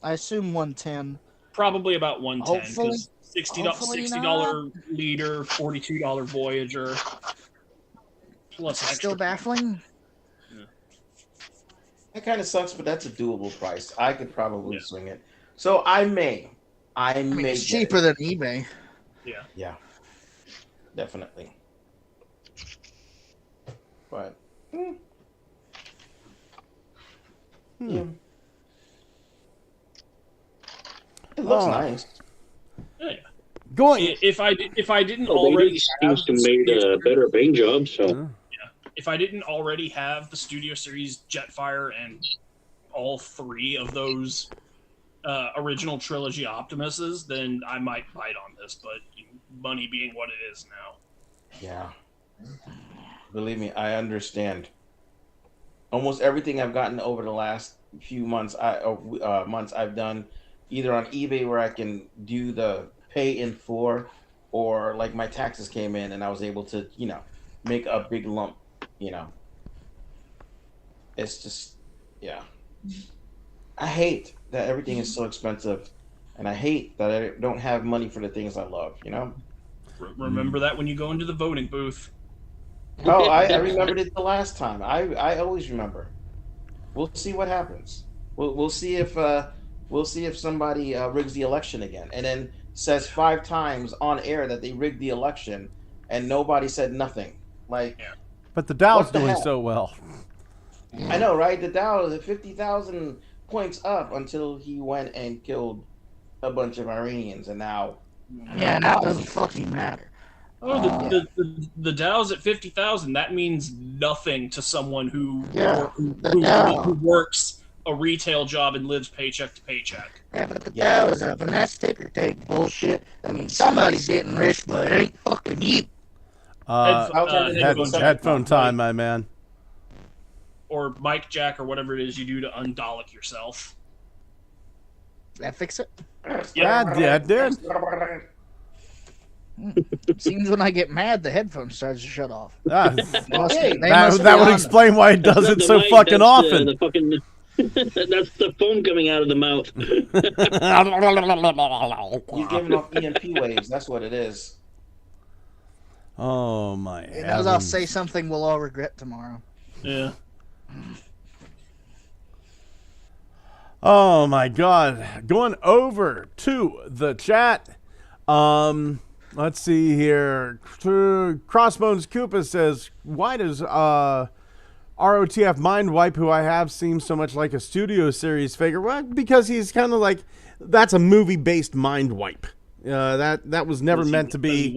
I assume 110. Probably about 110. Hopefully, $60 leader, $42 Voyager. Plus extra. Still baffling? That kind of sucks, but that's a doable price. I could probably swing it. So I may. It's cheaper than eBay. Yeah. Yeah. Definitely. But yeah. It looks nice. Yeah. Going. If I didn't already seems to made a better paint job. So if I didn't already have the Studio Series Jetfire and all 3 of those original trilogy Optimuses, then I might bite on this. But money being what it is now. Yeah. Believe me, I understand. Almost everything I've gotten over the last few months, I've done either on eBay where I can do the pay in full, or like my taxes came in and I was able to, make a big lump. It's just, yeah. I hate that everything is so expensive, and I hate that I don't have money for the things I love. Remember that when you go into the voting booth. Oh, I remembered it the last time. I always remember. We'll see what happens. We'll see if somebody rigs the election again, and then says 5 times on air that they rigged the election, and nobody said nothing. But the Dow's doing so well. I know, right? The Dow is at 50,000 points up until he went and killed a bunch of Iranians, and now. Yeah, now it doesn't fucking matter. Oh, the Dow's at 50,000. That means nothing to someone who works a retail job and lives paycheck to paycheck. Yeah, but the Dow is up, and that's ticker tape bullshit. I mean, somebody's getting rich, but it ain't fucking you. Headphone time, my man. Or mic jack, or whatever it is you do to undollic yourself. That fix it? Yeah, it did. Seems when I get mad, the headphone starts to shut off. That would explain why it does it so fucking often. That's the foam coming out of the mouth. He's giving off EMP waves. That's what it is. Oh my! It knows I'll say something we'll all regret tomorrow. Yeah. Oh my God! Going over to the chat. Let's see here. Crossbones Koopa says, "Why does ROTF Mindwipe, who I have, seem so much like a Studio Series figure?" Well, because he's kind of like, that's a movie-based Mindwipe. That was never meant to be.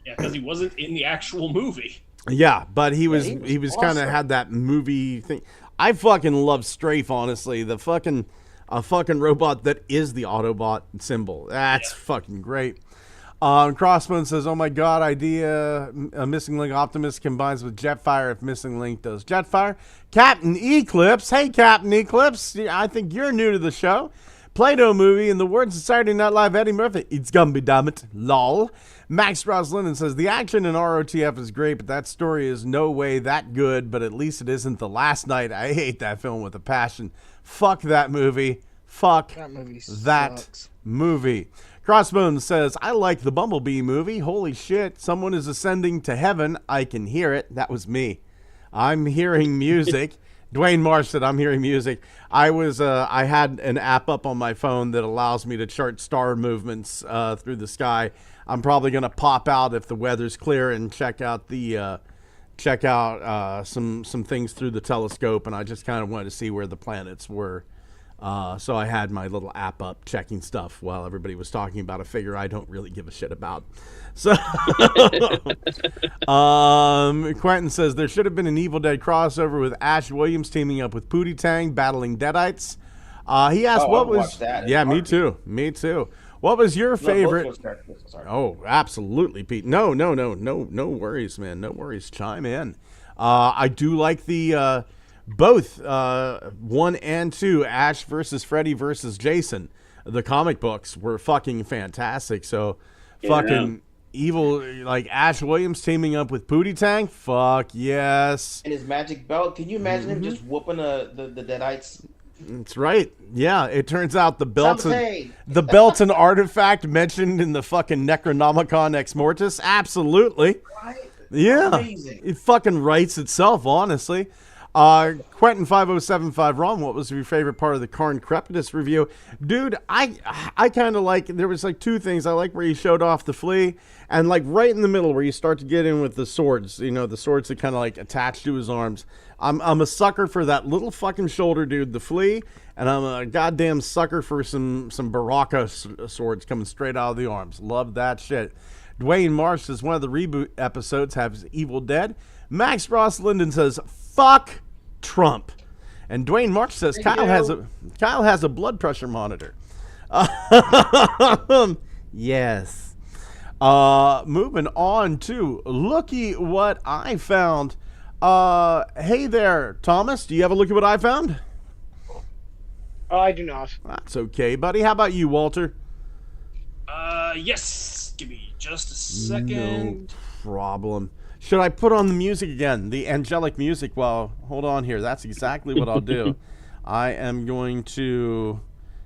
Because he wasn't in the actual movie. Yeah, but he was awesome. kind of had that movie thing. I fucking love Strafe, honestly. A fucking robot that is the Autobot symbol. That's fucking great. Crossbone says, "Oh my god, idea. A Missing Link Optimus combines with Jetfire if Missing Link does Jetfire." Captain Eclipse. Hey, Captain Eclipse. I think you're new to the show. Play-Doh movie, in the words of Saturday Night Live Eddie Murphy, it's gonna be damn it, lol. Max Roslinden says, "The action in ROTF is great, but that story is no way that good, but at least it isn't The Last Night. I hate that film with a passion. Fuck that movie. Fuck That movie that sucks. movie." Crossbones says, "I like the Bumblebee movie. Holy shit, someone is ascending to heaven. I can hear it." That was me. I'm hearing music. Dwayne Marsh said, "I'm hearing music." I had an app up on my phone that allows me to chart star movements through the sky. I'm probably gonna pop out if the weather's clear and check out some things through the telescope. And I just kind of wanted to see where the planets were. So I had my little app up checking stuff while everybody was talking about a figure I don't really give a shit about. So Quentin says, "There should have been an Evil Dead crossover with Ash Williams teaming up with Pootie Tang battling Deadites." He asked, "What was?" Yeah, me too. Me too. What was your favorite? Oh, absolutely, Pete. No worries, man. No worries. Chime in. I do like the both 1 and 2, Ash versus Freddy versus Jason. The comic books were fucking fantastic. So fucking evil, like Ash Williams teaming up with Pootie Tang. Fuck yes. And his magic belt. Can you imagine him just whooping the Deadites? That's right. Yeah, it turns out the belt's an artifact mentioned in the fucking Necronomicon Ex Mortis. Absolutely. Right? Yeah. Amazing. It fucking writes itself, honestly. Quentin 5075 Ron, what was your favorite part of the Karn Crepitus review? Dude, I kind of like, there was like two things. I like where you showed off the flea, and like right in the middle where you start to get in with the swords, you know, the swords that kind of like attach to his arms. I'm a sucker for that little fucking shoulder dude, the flea, and I'm a goddamn sucker for some Baraka swords coming straight out of the arms. Love that shit. Dwayne Marsh says one of the reboot episodes has Evil Dead. Max Ross Linden says, "Fuck Trump." And Dwayne Marsh says Kyle has a blood pressure monitor. Yes. Moving on to looky what I found. Hey there, Thomas. Do you have a look at what I found? I do not. That's okay, buddy. How about you, Walter? Yes. Give me just a second. No problem. Should I put on the music again? The angelic music? Well, hold on here. That's exactly what I'll do. I am going to...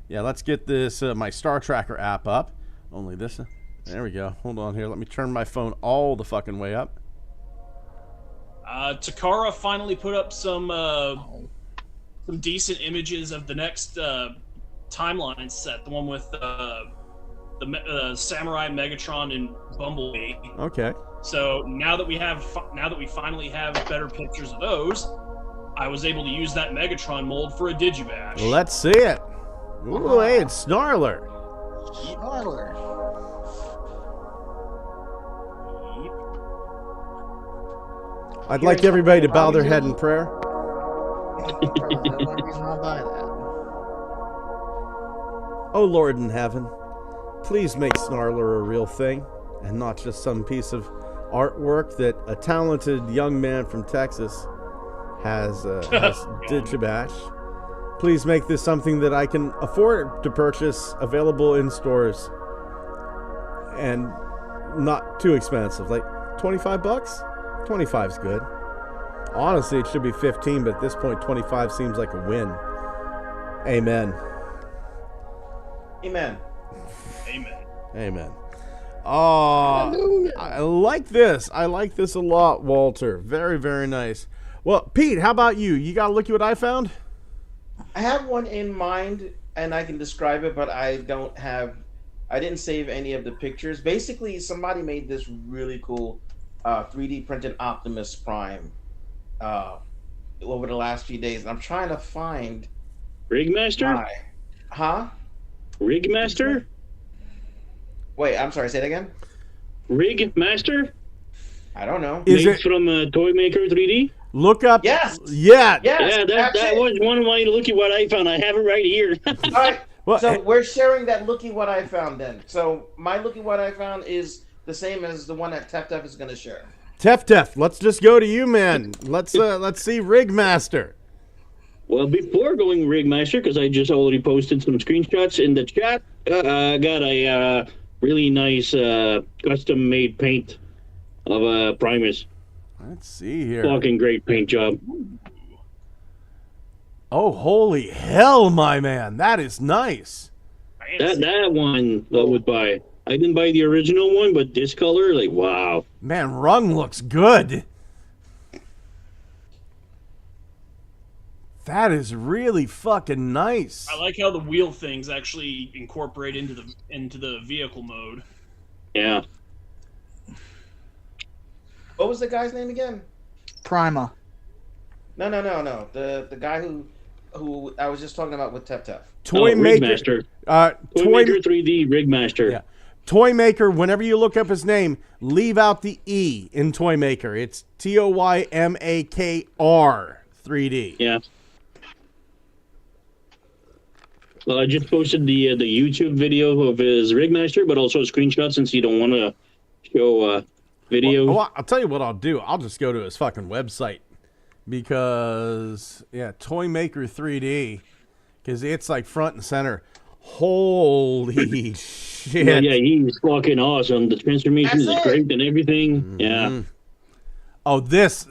Yeah, let's get this, my Star Tracker app up. Only this... There we go. Hold on here. Let me turn my phone all the fucking way up. Takara finally put up some decent images of the next timeline set. The one with the Samurai, Megatron, and Bumblebee. Okay. So now that we finally have better pictures of those, I was able to use that Megatron mold for a Digibash. Let's see it. Ooh, hey, it's Snarler. Snarler. I'd like everybody to bow their head in prayer. Oh Lord in heaven, please make Snarler a real thing and not just some piece of artwork that a talented young man from Texas has Digibash. Please make this something that I can afford to purchase, available in stores, and not too expensive. Like $25? 25 is good. Honestly, it should be 15, but at this point 25 seems like a win. Amen. Amen. Amen. Amen. I like this. I like this a lot, Walter. Very, very nice. Well, Pete, how about you? You got to look at what I found? I have one in mind, and I can describe it, but I didn't save any of the pictures. Basically, somebody made this really cool 3D printed Optimus Prime over the last few days, and I'm trying to find Rigmaster? Rigmaster? Wait, I'm sorry, say it again. Rigmaster? I don't know. Is it from Toy Maker 3D? Look up. Yes. Yeah. Yeah, that was one of my look at what I found. I have it right here. All right. Well, So we're sharing that looky what I found then. So my looky what I found is the same as the one that Tef is going to share. Tef, let's just go to you, man. Let's see Rigmaster. Well, before going Rigmaster, because I just already posted some screenshots in the chat, I got a really nice custom-made paint of Primus. Let's see here. Fucking great paint job. Oh, holy hell, my man. That is nice. That one I would buy. I didn't buy the original one, but this color, like, wow. Man, Rung looks good. That is really fucking nice. I like how the wheel things actually incorporate into the vehicle mode. Yeah. What was the guy's name again? Prima. No. The guy who I was just talking about with Tef. Toy Maker. Rigmaster. Toy Maker 3D Rigmaster. Yeah. Toy Maker, whenever you look up his name, leave out the E in Toy Maker. It's TOYMAKR 3D. Yeah. Well, I just posted the YouTube video of his Rigmaster, but also screenshots since you don't want to show video. Well, I'll tell you what I'll do. I'll just go to his fucking website because, yeah, Toy Maker 3D, because it's like front and center. Holy shit. Well, yeah, he's fucking awesome. The transformation is great and everything. Mm-hmm. Yeah. Oh, this,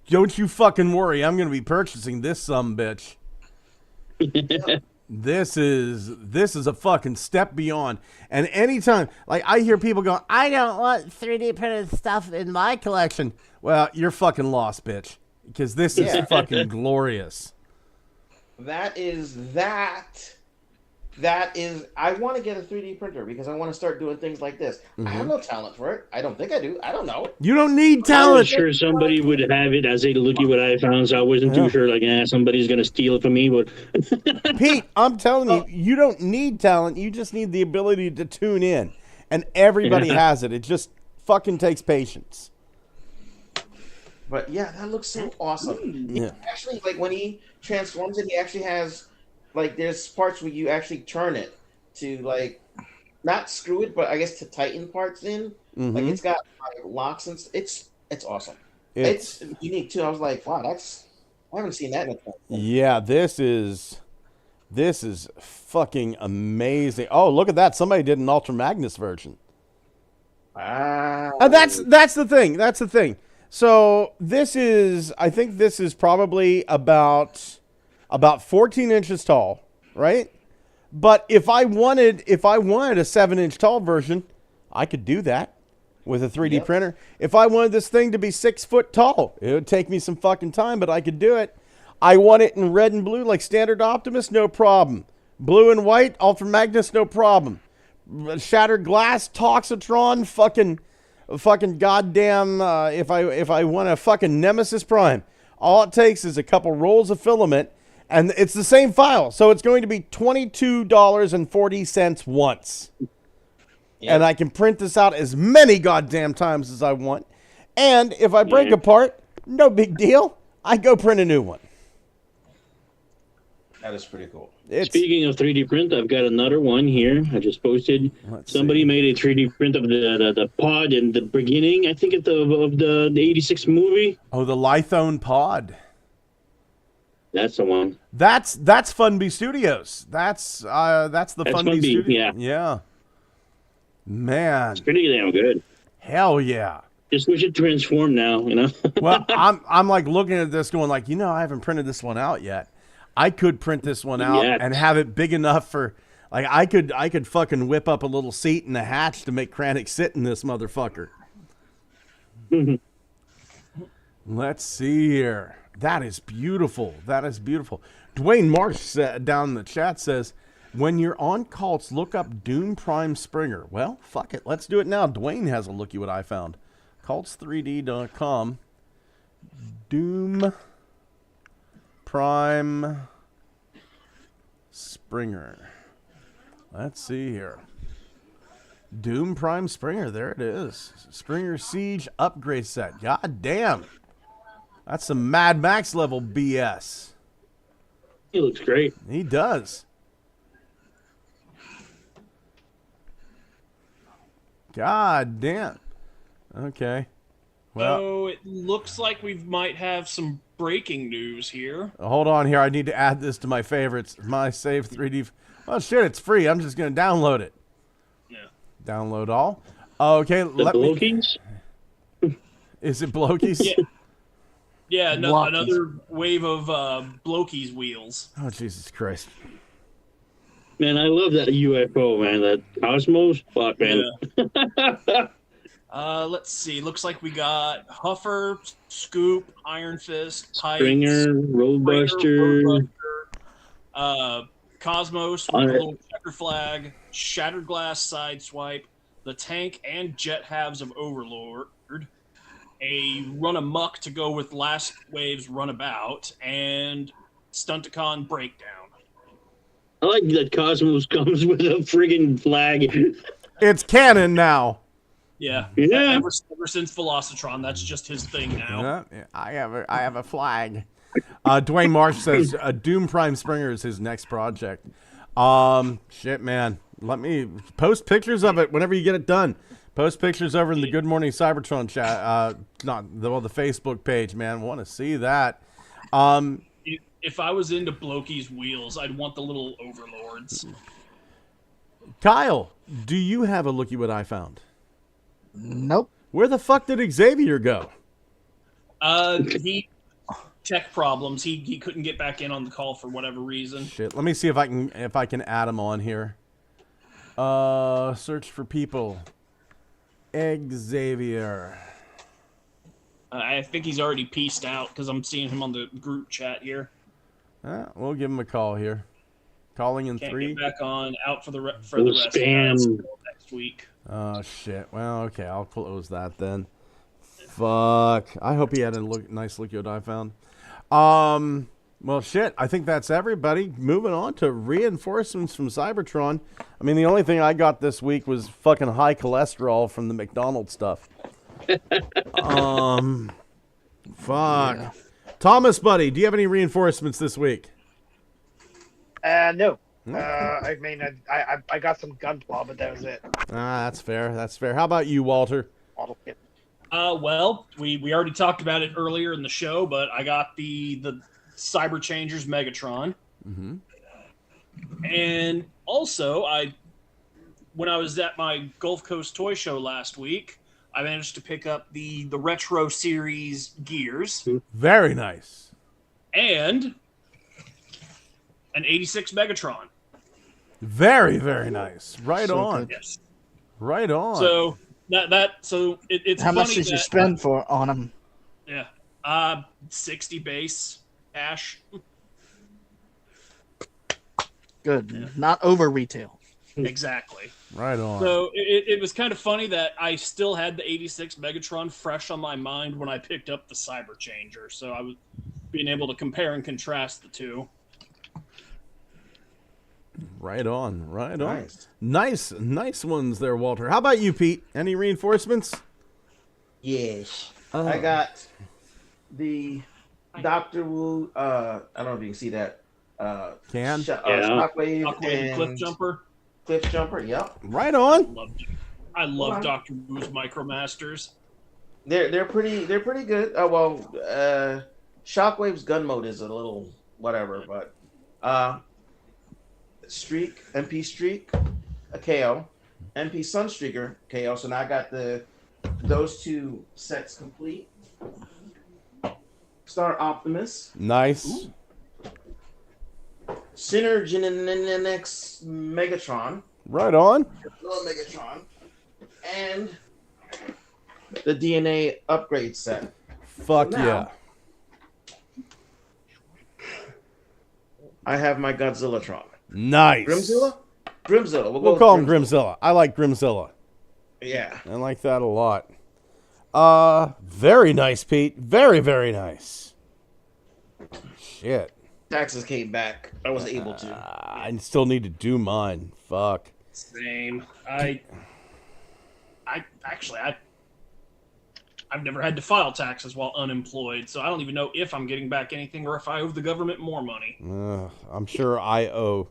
don't you fucking worry. I'm going to be purchasing this sumbitch. This is a fucking step beyond. And anytime, like, I hear people going, I don't want 3D printed stuff in my collection. Well, you're fucking lost, bitch. Because this is fucking glorious. That is, I want to get a 3D printer because I want to start doing things like this. Mm-hmm. I have no talent for it. I don't think I do. I don't know. You don't need I talent. was sure somebody would have it as a look at what I found, so I wasn't too sure, like, somebody's going to steal it from me. But Pete, I'm telling you, you don't need talent. You just need the ability to tune in. And everybody has it. It just fucking takes patience. But yeah, that looks so awesome. Yeah. Actually, like when he transforms it, he actually has, like, there's parts where you actually turn it to, like, not screw it, but I guess to tighten parts in. Mm-hmm. Like, it's got like, locks and it's awesome. It's unique too. I was like, wow, I haven't seen that in a time. Yeah, this is fucking amazing. Oh, look at that! Somebody did an Ultra Magnus version. Wow. That's the thing. That's the thing. So I think this is probably about 14 inches tall, right? But if I wanted a 7-inch tall version, I could do that with a 3D printer. If I wanted this thing to be 6 foot tall, it would take me some fucking time, but I could do it. I want it in red and blue like Standard Optimus, no problem. Blue and white, Ultra Magnus, no problem. Shattered Glass, Toxitron, fucking goddamn, if I want a fucking Nemesis Prime, all it takes is a couple rolls of filament, and it's the same file. So it's going to be $22.40 once. Yep. And I can print this out as many goddamn times as I want. And if I break a part, no big deal. I go print a new one. That is pretty cool. Speaking of 3D print, I've got another one here. I just posted. Somebody made a 3D print of the pod in the beginning, I think, of the 86 movie. Oh, the Lithone pod. That's the one. That's Funby Studios. That's the Funby Studios. Yeah. Yeah. Man. It's pretty damn good. Hell yeah. Just wish it transformed now, you know? Well, I'm like looking at this going like, I haven't printed this one out yet. I could print this one out and have it big enough for, like, I could fucking whip up a little seat and a hatch to make Kranich sit in this motherfucker. Let's see here. That is beautiful. That is beautiful. Dwayne Marsh down in the chat says, when you're on cults, look up Doom Prime Springer. Well, fuck it. Let's do it now. Dwayne has a looky what I found. Cults3D.com. Doom Prime Springer. Let's see here. Doom Prime Springer. There it is. Springer Siege upgrade set. God damn. That's some Mad Max level BS. He looks great. He does. God damn. Okay. Well, So it looks like we might have some breaking news here. hold on here. I need to add this to my favorites. My Save 3D. Well, shit, it's free. I'm just going to download it. Yeah. Download all. Okay, The let me. Blokies? Is it Blokies? Yeah. Yeah, Blockies. another wave of Blokey's wheels. Oh, Jesus Christ. Man, I love that UFO, man. That Cosmos. Fuck, man. Let's see. Looks like we got Huffer, Scoop, Iron Fist, Pipes, Stringer, Roadbuster. Cosmos with a little checker flag, Shattered Glass Sideswipe, the tank and jet halves of Overlord, a Run Amok to go with last wave's Runabout, and Stunticon Breakdown. I like that Cosmos comes with a friggin' flag. It's canon now. Yeah. Yeah. Ever since Velocitron, that's just his thing now. Yeah, I have a flag. Dwayne Marsh says Doom Prime Springer is his next project. Shit, man. Let me post pictures of it whenever you get it done. Post pictures over in the Good Morning Cybertron chat. Not the Facebook page, man. Want to see that. If I was into Blokey's wheels, I'd want the little Overlords. Kyle, do you have a looky what I found? Nope. Where the fuck did Xavier go? He tech problems. He couldn't get back in on the call for whatever reason. Shit. Let me see if I can add him on here. Search for people. Xavier. I think he's already pieced out because I'm seeing him on the group chat here. We'll give him a call here. Calling in Can't 3. get back on. Out for the rest of spam. next week. Oh shit. Well, okay, I'll close that then. Fuck. I hope he had a nice look what I found. Well, shit. I think that's everybody. Moving on to reinforcements from Cybertron. I mean, the only thing I got this week was fucking high cholesterol from the McDonald's stuff. Fuck. Yeah. Thomas, buddy, do you have any reinforcements this week? No. I mean, I got some gunpla, but that was it. That's fair. That's fair. How about you, Walter? Model kit. Well, we already talked about it earlier in the show, but I got the Cyber Changers Megatron. Mm-hmm. And also, when I was at my Gulf Coast Toy Show last week, I managed to pick up the Retro Series gears. Very nice. And an 86 Megatron. Very, very nice. Right So on. good. Yes. Right on. So it's How much funny did you that- spend on them? Yeah. 60 base cash. Good. Yeah. Not over retail. Exactly. Right on. So it was kind of funny that I still had the 86 Megatron fresh on my mind when I picked up the Cyber Changer. So I was being able to compare and contrast the two. Right on. Right on. Nice ones there, Walter. How about you, Pete? Any reinforcements? Yes. I got the Dr. Wu, I don't know if you can see that. Shockwave and Cliff Jumper. Cliff Jumper, yep. Right on. I love Dr. Wu's Micromasters. They're pretty good. Shockwave's gun mode is a little whatever, but Streak, MP Streak, a KO, MP Sunstreaker, KO. So now I got those two sets complete. Star Optimus. Nice. Ooh. Synergenix Megatron. Right on. Little Megatron. And the DNA upgrade set. Fuck so now, yeah. I have my Godzillatron. Nice. Grimzilla? Grimzilla. We'll call him Grimzilla. I like Grimzilla. Yeah. I like that a lot. Very nice, Pete. Very, very nice. Shit. Taxes came back. I wasn't able to. I still need to do mine. Fuck. Same. I've never had to file taxes while unemployed, so I don't even know if I'm getting back anything or if I owe the government more money. I'm sure I owed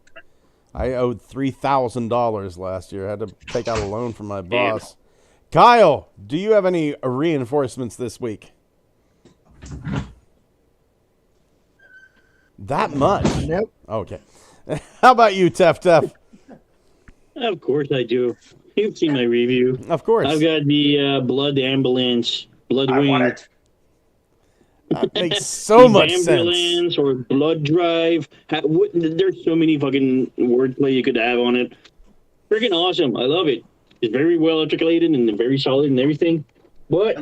$3,000 last year. I had to take out a loan from my boss. Kyle, do you have any reinforcements this week? That much? Nope. Okay. How about you, Tef? Of course I do. You've seen my review. Of course. I've got the Blood Ambulance, Blood I Wing. want it. That makes so much sense. Ambulance or Blood Drive. There's so many fucking wordplay you could have on it. Freaking awesome. I love it. It's very well articulated and very solid and everything. But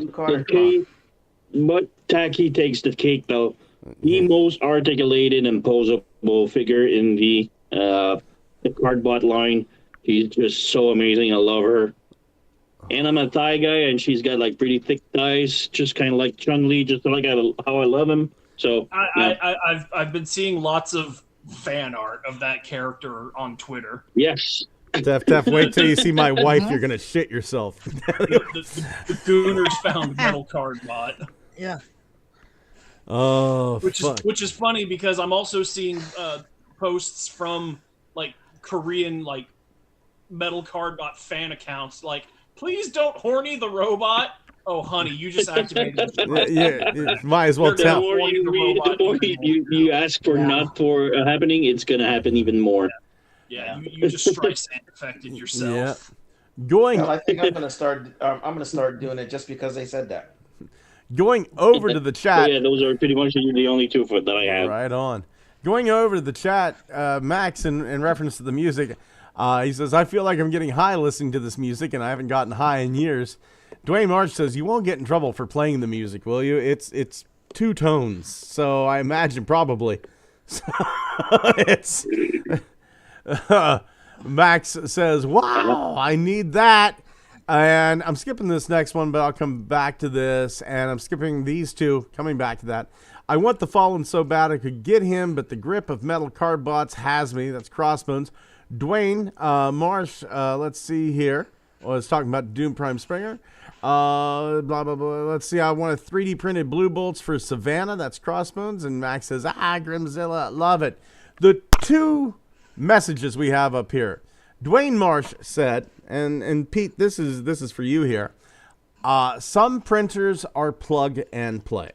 Tacky takes the cake though. The most articulated and posable figure in the Cardbot line. She's just so amazing. I love her. And I'm a Thai guy, and she's got like pretty thick thighs, just kind of like Chun-Li, just like how I love him. So I've been seeing lots of fan art of that character on Twitter. Yes. Tef, wait till you see my wife. You're gonna shit yourself. the Gooners found Metal Cardbot. Yeah. Oh, which is funny because I'm also seeing posts from like Korean like Metal Cardbot fan accounts like, please don't horny the robot. Oh, honey, you just activated yeah, might as well tell. You ask for not for happening, it's gonna happen even more. Yeah, you just Streisand affected yourself. Yeah. Going. Well, I think I'm gonna start. I'm gonna start doing it just because they said that. Going over to the chat. Yeah, those are pretty much the only two that I have. Right on. Going over to the chat, Max, in reference to the music, he says, I feel like I'm getting high listening to this music, and I haven't gotten high in years. Dwayne March says, you won't get in trouble for playing the music, will you? It's two tones, so I imagine probably. It's Max says, wow, I need that. And I'm skipping this next one, but I'll come back to this. And I'm skipping these two, coming back to that. I want the Fallen so bad I could get him, but the grip of Metal Cardbots has me. That's Crossbones. Dwayne Marsh, let's see here. I was talking about Doom Prime Springer. Blah, blah, blah. Let's see. I want a 3D printed blue bolts for Savannah. That's Crossbones. And Max says, Grimzilla, love it. The two messages we have up here. Dwayne Marsh said, and Pete, this is for you here. Some printers are plug and play.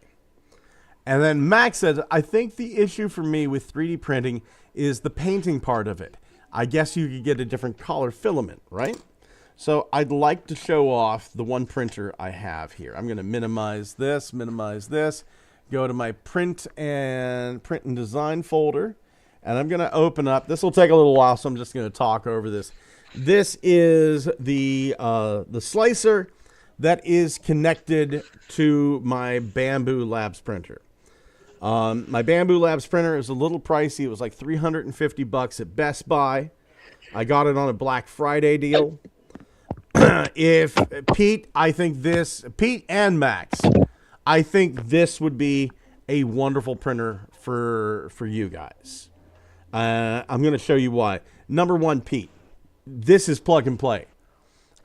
And then Max said, I think the issue for me with 3D printing is the painting part of it. I guess you could get a different color filament, right? So I'd like to show off the one printer I have here. I'm going to minimize this, go to my print and design folder, and I'm going to open up. This will take a little while, so I'm just going to talk over this. This is the slicer that is connected to my Bamboo Labs printer. My Bamboo Labs printer is a little pricey. It was like $350 at Best Buy. I got it on a Black Friday deal. If Pete and Max, I think this would be a wonderful printer for you guys. I'm going to show you why. Number one, Pete, this is plug and play.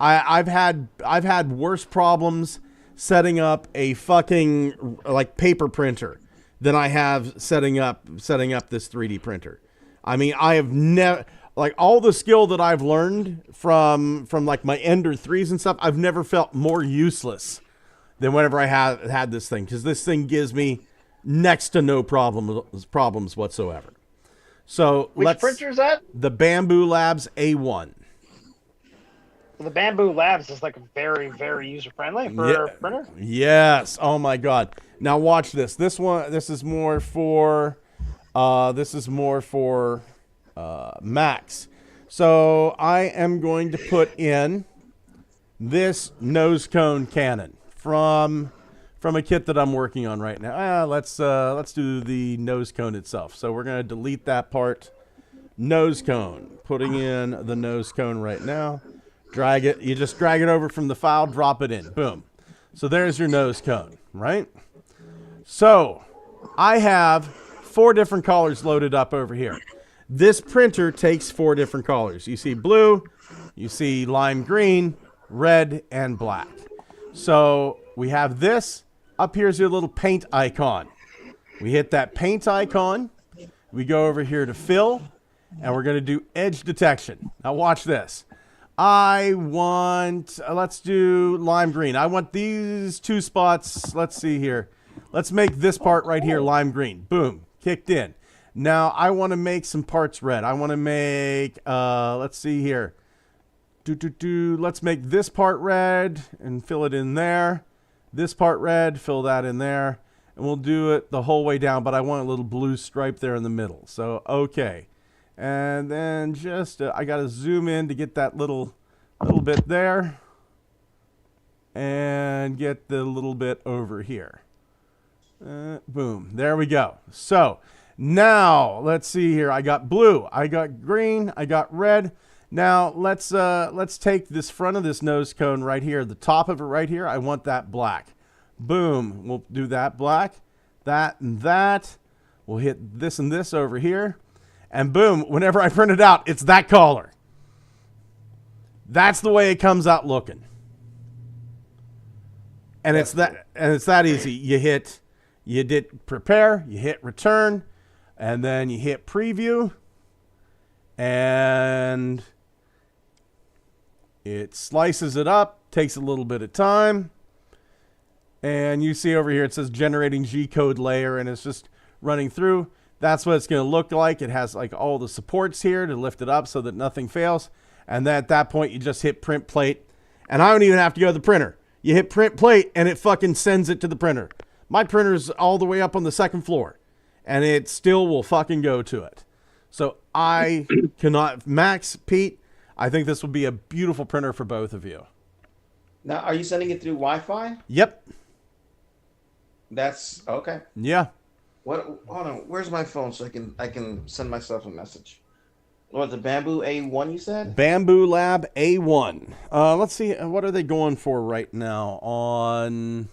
I've had worse problems setting up a fucking like paper printer than I have setting up this 3D printer. I mean, I have never, like, all the skill that I've learned from like my Ender 3s and stuff, I've never felt more useless than whenever I had this thing, because this thing gives me next to no problems whatsoever. So which printer is that? The Bamboo Labs A1. The Bamboo Labs is like very, very user friendly for a printer. Yes. Oh my God. Now watch this. This is more for Max. So I am going to put in this nose cone cannon from a kit that I'm working on right now. Let's do the nose cone itself. So we're gonna delete that part. Nose cone. Putting in the nose cone right now. Drag it. You just drag it over from the file, drop it in. Boom. So there's your nose cone, right? So I have 4 different colors loaded up over here. This printer takes 4 different colors. You see blue, you see lime green, red, and black. So we have this. Up here's your little paint icon. We hit that paint icon. We go over here to fill, and we're going to do edge detection. Now watch this. I want, let's do lime green. I want these 2 spots. Let's see here. Let's make this part right here lime green. Boom, kicked in. Now I want to make some parts red. I want to make, let's see here. Let's make this part red and fill it in there. This part red, fill that in there. And we'll do it the whole way down, but I want a little blue stripe there in the middle. So, okay. And then just, I got to zoom in to get that little bit there. And get the little bit over here. Boom. There we go. So, now, let's see here. I got blue. I got green. I got red. Now, let's take this front of this nose cone right here. The top of it right here. I want that black. Boom. We'll do that black. That and that. We'll hit this and this over here. And boom, whenever I print it out, it's that color. That's the way it comes out looking. And it's that easy. You did prepare, you hit return, and then you hit preview, and it slices it up, takes a little bit of time. And you see over here it says generating G-code layer, and it's just running through. That's what it's going to look like. It has like all the supports here to lift it up so that nothing fails. And then at that point, you just hit print plate. And I don't even have to go to the printer. You hit print plate, and it fucking sends it to the printer. My printer's all the way up on the 2nd floor, and it still will fucking go to it. So I cannot, Max, Pete, I think this will be a beautiful printer for both of you. Now, are you sending it through Wi-Fi? Yep. That's okay. Yeah. What? Hold on. Where's my phone so I can send myself a message? What, the Bamboo A1 you said? Bamboo Lab A1. Let's see. What are they going for right now on...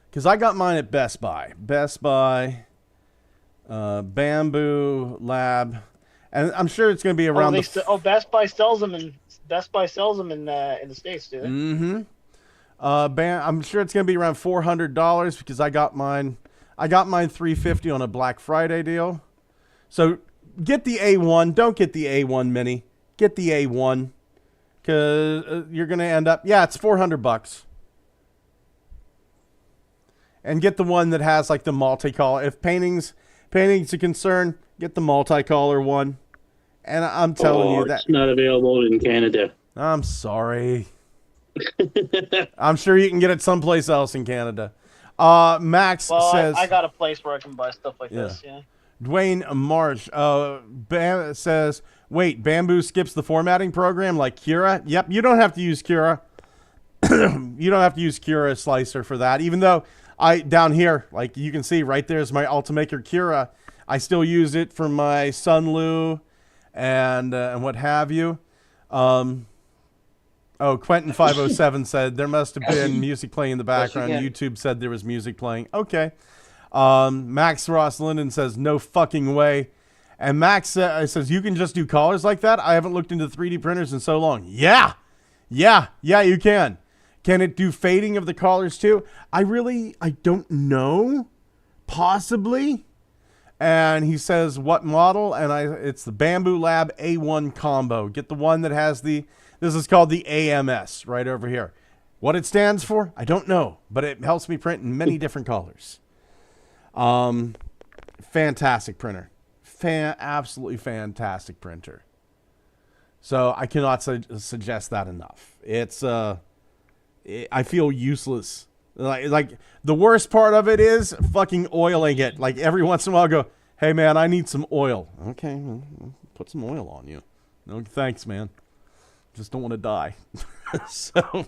Because I got mine at Best Buy. Best Buy, Bamboo Lab. And I'm sure it's going to be around Best Buy sells them in the States, do they? Mm-hmm. I'm sure it's going to be around $400 because I got mine $350 on a Black Friday deal. So get the A1. Don't get the A1 Mini. Get the A1 because you're going to end up. Yeah, it's $400. And get the one that has like the multicolor. If painting's a concern, get the multicolor one. And I'm telling you that it's not available in Canada. I'm sorry. I'm sure you can get it someplace else in Canada. Max says... I got a place where I can buy stuff like this, yeah. Dwayne Marsh says, wait, Bamboo skips the formatting program like Cura? Yep, you don't have to use Cura. You don't have to use Cura Slicer for that. Even though down here, like you can see right there's my Ultimaker Cura. I still use it for my Sunlu and what have you. Quentin507 said there must have been music playing in the background. YouTube said there was music playing. Okay. Max Ross Linden says no fucking way. And Max says you can just do colors like that? I haven't looked into 3D printers in so long. Yeah, you can. Can it do fading of the colors too? I don't know. Possibly. And he says, what model? And it's the Bamboo Lab A1 combo. Get the one that has this is called the AMS right over here. What it stands for, I don't know, but it helps me print in many different colors. Fantastic printer. Absolutely fantastic printer. So I cannot suggest that enough. It's, I feel useless. Like the worst part of it is fucking oiling it. Like every once in a while I go, hey man, I need some oil. Okay, well, put some oil on you. No, thanks, man. Just don't want to die. So,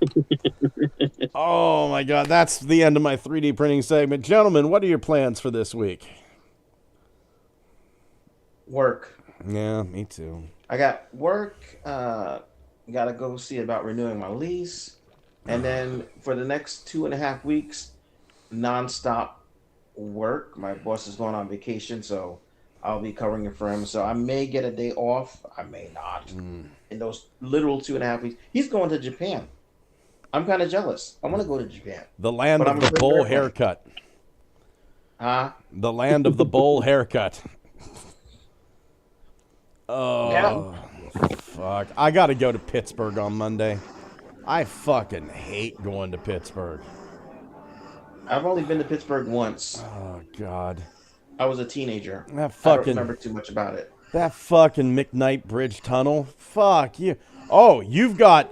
oh my God, that's the end of my 3D printing segment. Gentlemen, what are your plans for this week? Work. Yeah, me too. I got work. Got to go see about renewing my lease. And then for the next 2.5 weeks, nonstop work. My boss is going on vacation, so I'll be covering it for him. So I may get a day off. I may not. In those literal 2.5 weeks. He's going to Japan. I'm kind of jealous. I want to go to Japan. The land But of I'm the afraid bowl they're- haircut. Huh? The land of the bowl haircut. Oh, fuck. I got to go to Pittsburgh on Monday. I fucking hate going to Pittsburgh. I've only been to Pittsburgh once. Oh, God. I was a teenager. That I fucking... don't remember too much about it. That fucking McKnight Bridge tunnel. Fuck you. Oh, you've got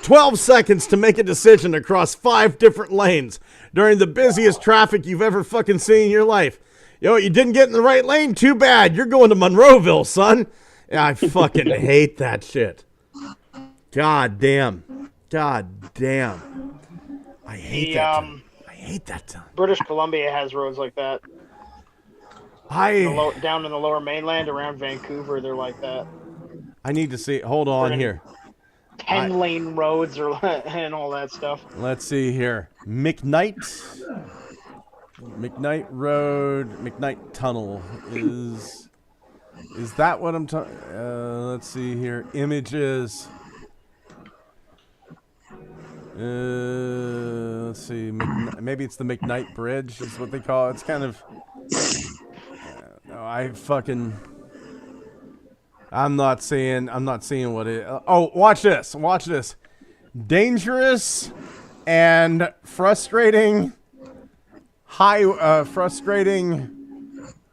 12 seconds to make a decision across 5 different lanes during the busiest traffic you've ever fucking seen in your life. Yo, you didn't get in the right lane? Too bad. You're going to Monroeville, son. Yeah, I fucking hate that shit. God damn. God damn. I hate that. I hate that time. British Columbia has roads like that. Down in the lower mainland around Vancouver, they're like that. I need to see. Hold on here. 10-lane roads and all that stuff. Let's see here. McKnight Road, McKnight Tunnel is that what I'm talking? Let's see here. Images. Let's see. Maybe it's the McKnight Bridge is what they call it. It's kind of. I'm not seeing what it. Oh, watch this. Watch this. Dangerous and frustrating frustrating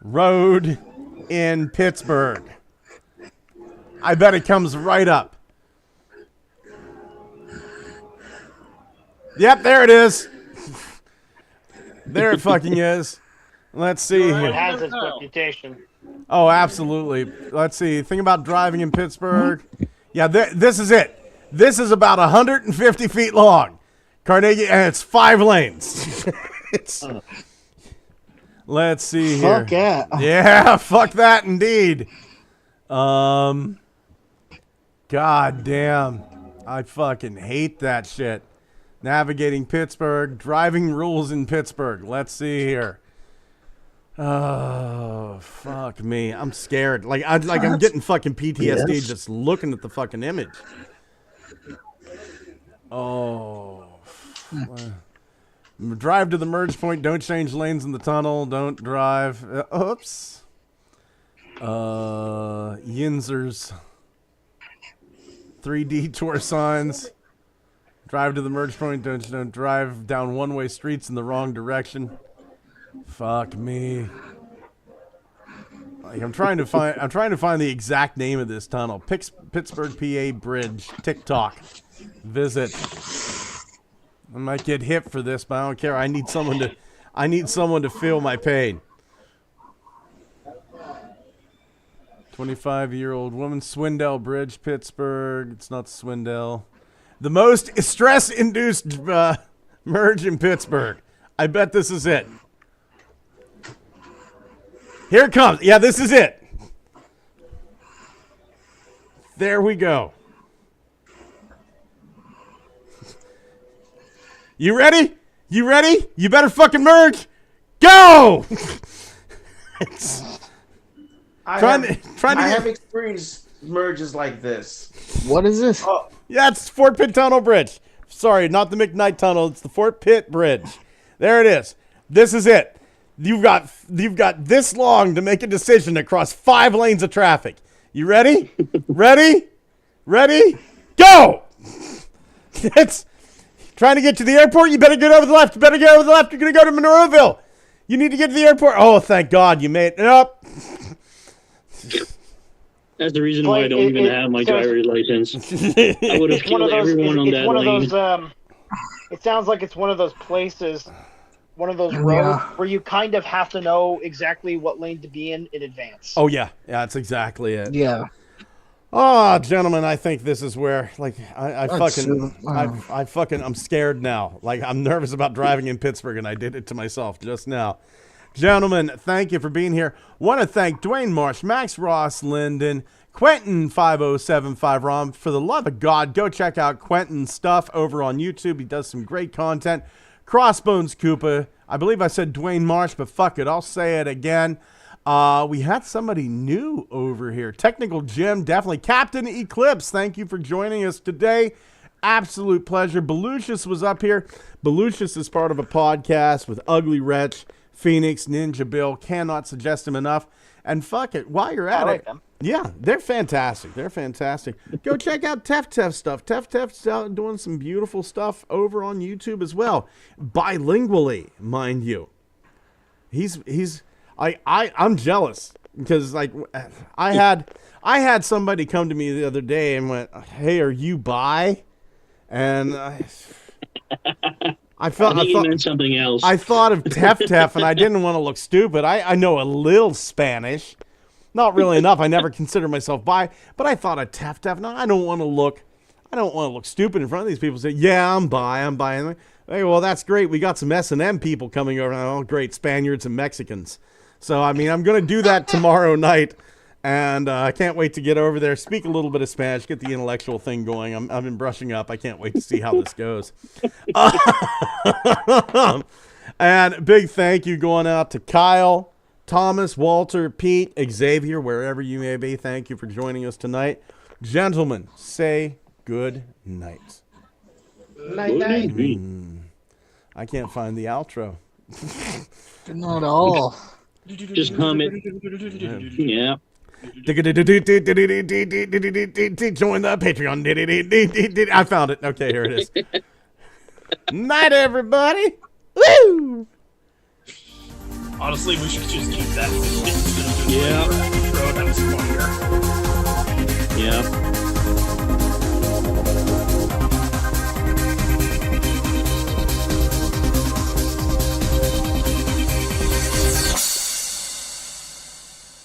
road in Pittsburgh. I bet it comes right up. Yep, there it is. There it fucking is. Let's see here. It has its reputation. Oh, absolutely. Let's see. Think about driving in Pittsburgh. Yeah, this is it. This is about 150 feet long. Carnegie, and it's 5 lanes. Let's see here. Fuck yeah. Yeah, fuck that indeed. God damn. I fucking hate that shit. Navigating Pittsburgh, driving rules in Pittsburgh. Let's see here. Oh, fuck me. I'm scared. I'm getting fucking PTSD just looking at the fucking image. Oh. Drive to the merge point. Don't change lanes in the tunnel. Don't drive. Oops. Yinzers. 3 detour signs. Drive to the merge point. Don't drive down one-way streets in the wrong direction. Fuck me. Like I'm trying to find the exact name of this tunnel. Pittsburgh, PA Bridge. TikTok. Visit. I might get hit for this, but I don't care. I need someone to feel my pain. 25-year-old woman, Swindell Bridge, Pittsburgh. It's not Swindell. The most stress-induced merge in Pittsburgh. I bet this is it. Here it comes. Yeah, this is it. There we go. You ready? You ready? You better fucking merge. Go! I have experienced merges like this. What is this? Oh, yeah, it's Fort Pitt Tunnel Bridge. Sorry, not the McKnight Tunnel. It's the Fort Pitt Bridge. There it is. This is it. You've got this long to make a decision across 5 lanes of traffic. You ready? Ready? Ready? Go! It's trying to get to the airport. You better get over the left. You better get over the left. You're going to go to Monroeville. You need to get to the airport. Oh, thank God you made it up. That's the reason why I don't even have my driver's license. I would have killed everyone on that lane. It sounds like it's one of those places, one of those roads where you kind of have to know exactly what lane to be in advance. Oh, yeah. Yeah, that's exactly it. Yeah. Oh, gentlemen, I think this is where, like, I'm scared now. Like, I'm nervous about driving in Pittsburgh, and I did it to myself just now. Gentlemen, thank you for being here. Want to thank Dwayne Marsh, Max Ross, Linden, Quentin 5075 Rom. For the love of God, go check out Quentin's stuff over on YouTube. He does some great content. Crossbones Koopa. I believe I said Dwayne Marsh, but fuck it, I'll say it again. We had somebody new over here. Technical Jim, definitely. Captain Eclipse, thank you for joining us today. absolute pleasure. Belucius was up here. Belucius is part of a podcast with Ugly Wretch, Phoenix, Ninja Bill. Cannot suggest him enough. And fuck it, while you're at it, yeah, they're fantastic. They're fantastic. Go check out Tef stuff. Tef's out doing some beautiful stuff over on YouTube as well, bilingually, mind you. I'm jealous because like I had somebody come to me the other day and went, "Hey, are you bi?" And I thought meant something else. I thought of Tef, and I didn't want to look stupid. I know a little Spanish, not really enough. I never consider myself bi, but I thought of Tef. No, I don't want to look stupid in front of these people. Say, yeah, I'm bi. And like, hey, well, that's great. We got some S&M people coming over. Oh, great, Spaniards and Mexicans. So I mean, I'm gonna do that tomorrow night. And I can't wait to get over there, speak a little bit of Spanish, get the intellectual thing going. I've been brushing up. I can't wait to see how this goes. And big thank you going out to Kyle, Thomas, Walter, Pete, Xavier, wherever you may be. Thank you for joining us tonight. Gentlemen, say good night. Night. I can't find the outro. Not at all. Just comment. Yeah. Join the Patreon. I found it. Okay, here it is. Night, everybody. Woo! Honestly, we should just keep that. Yeah. That was funnier. Yeah.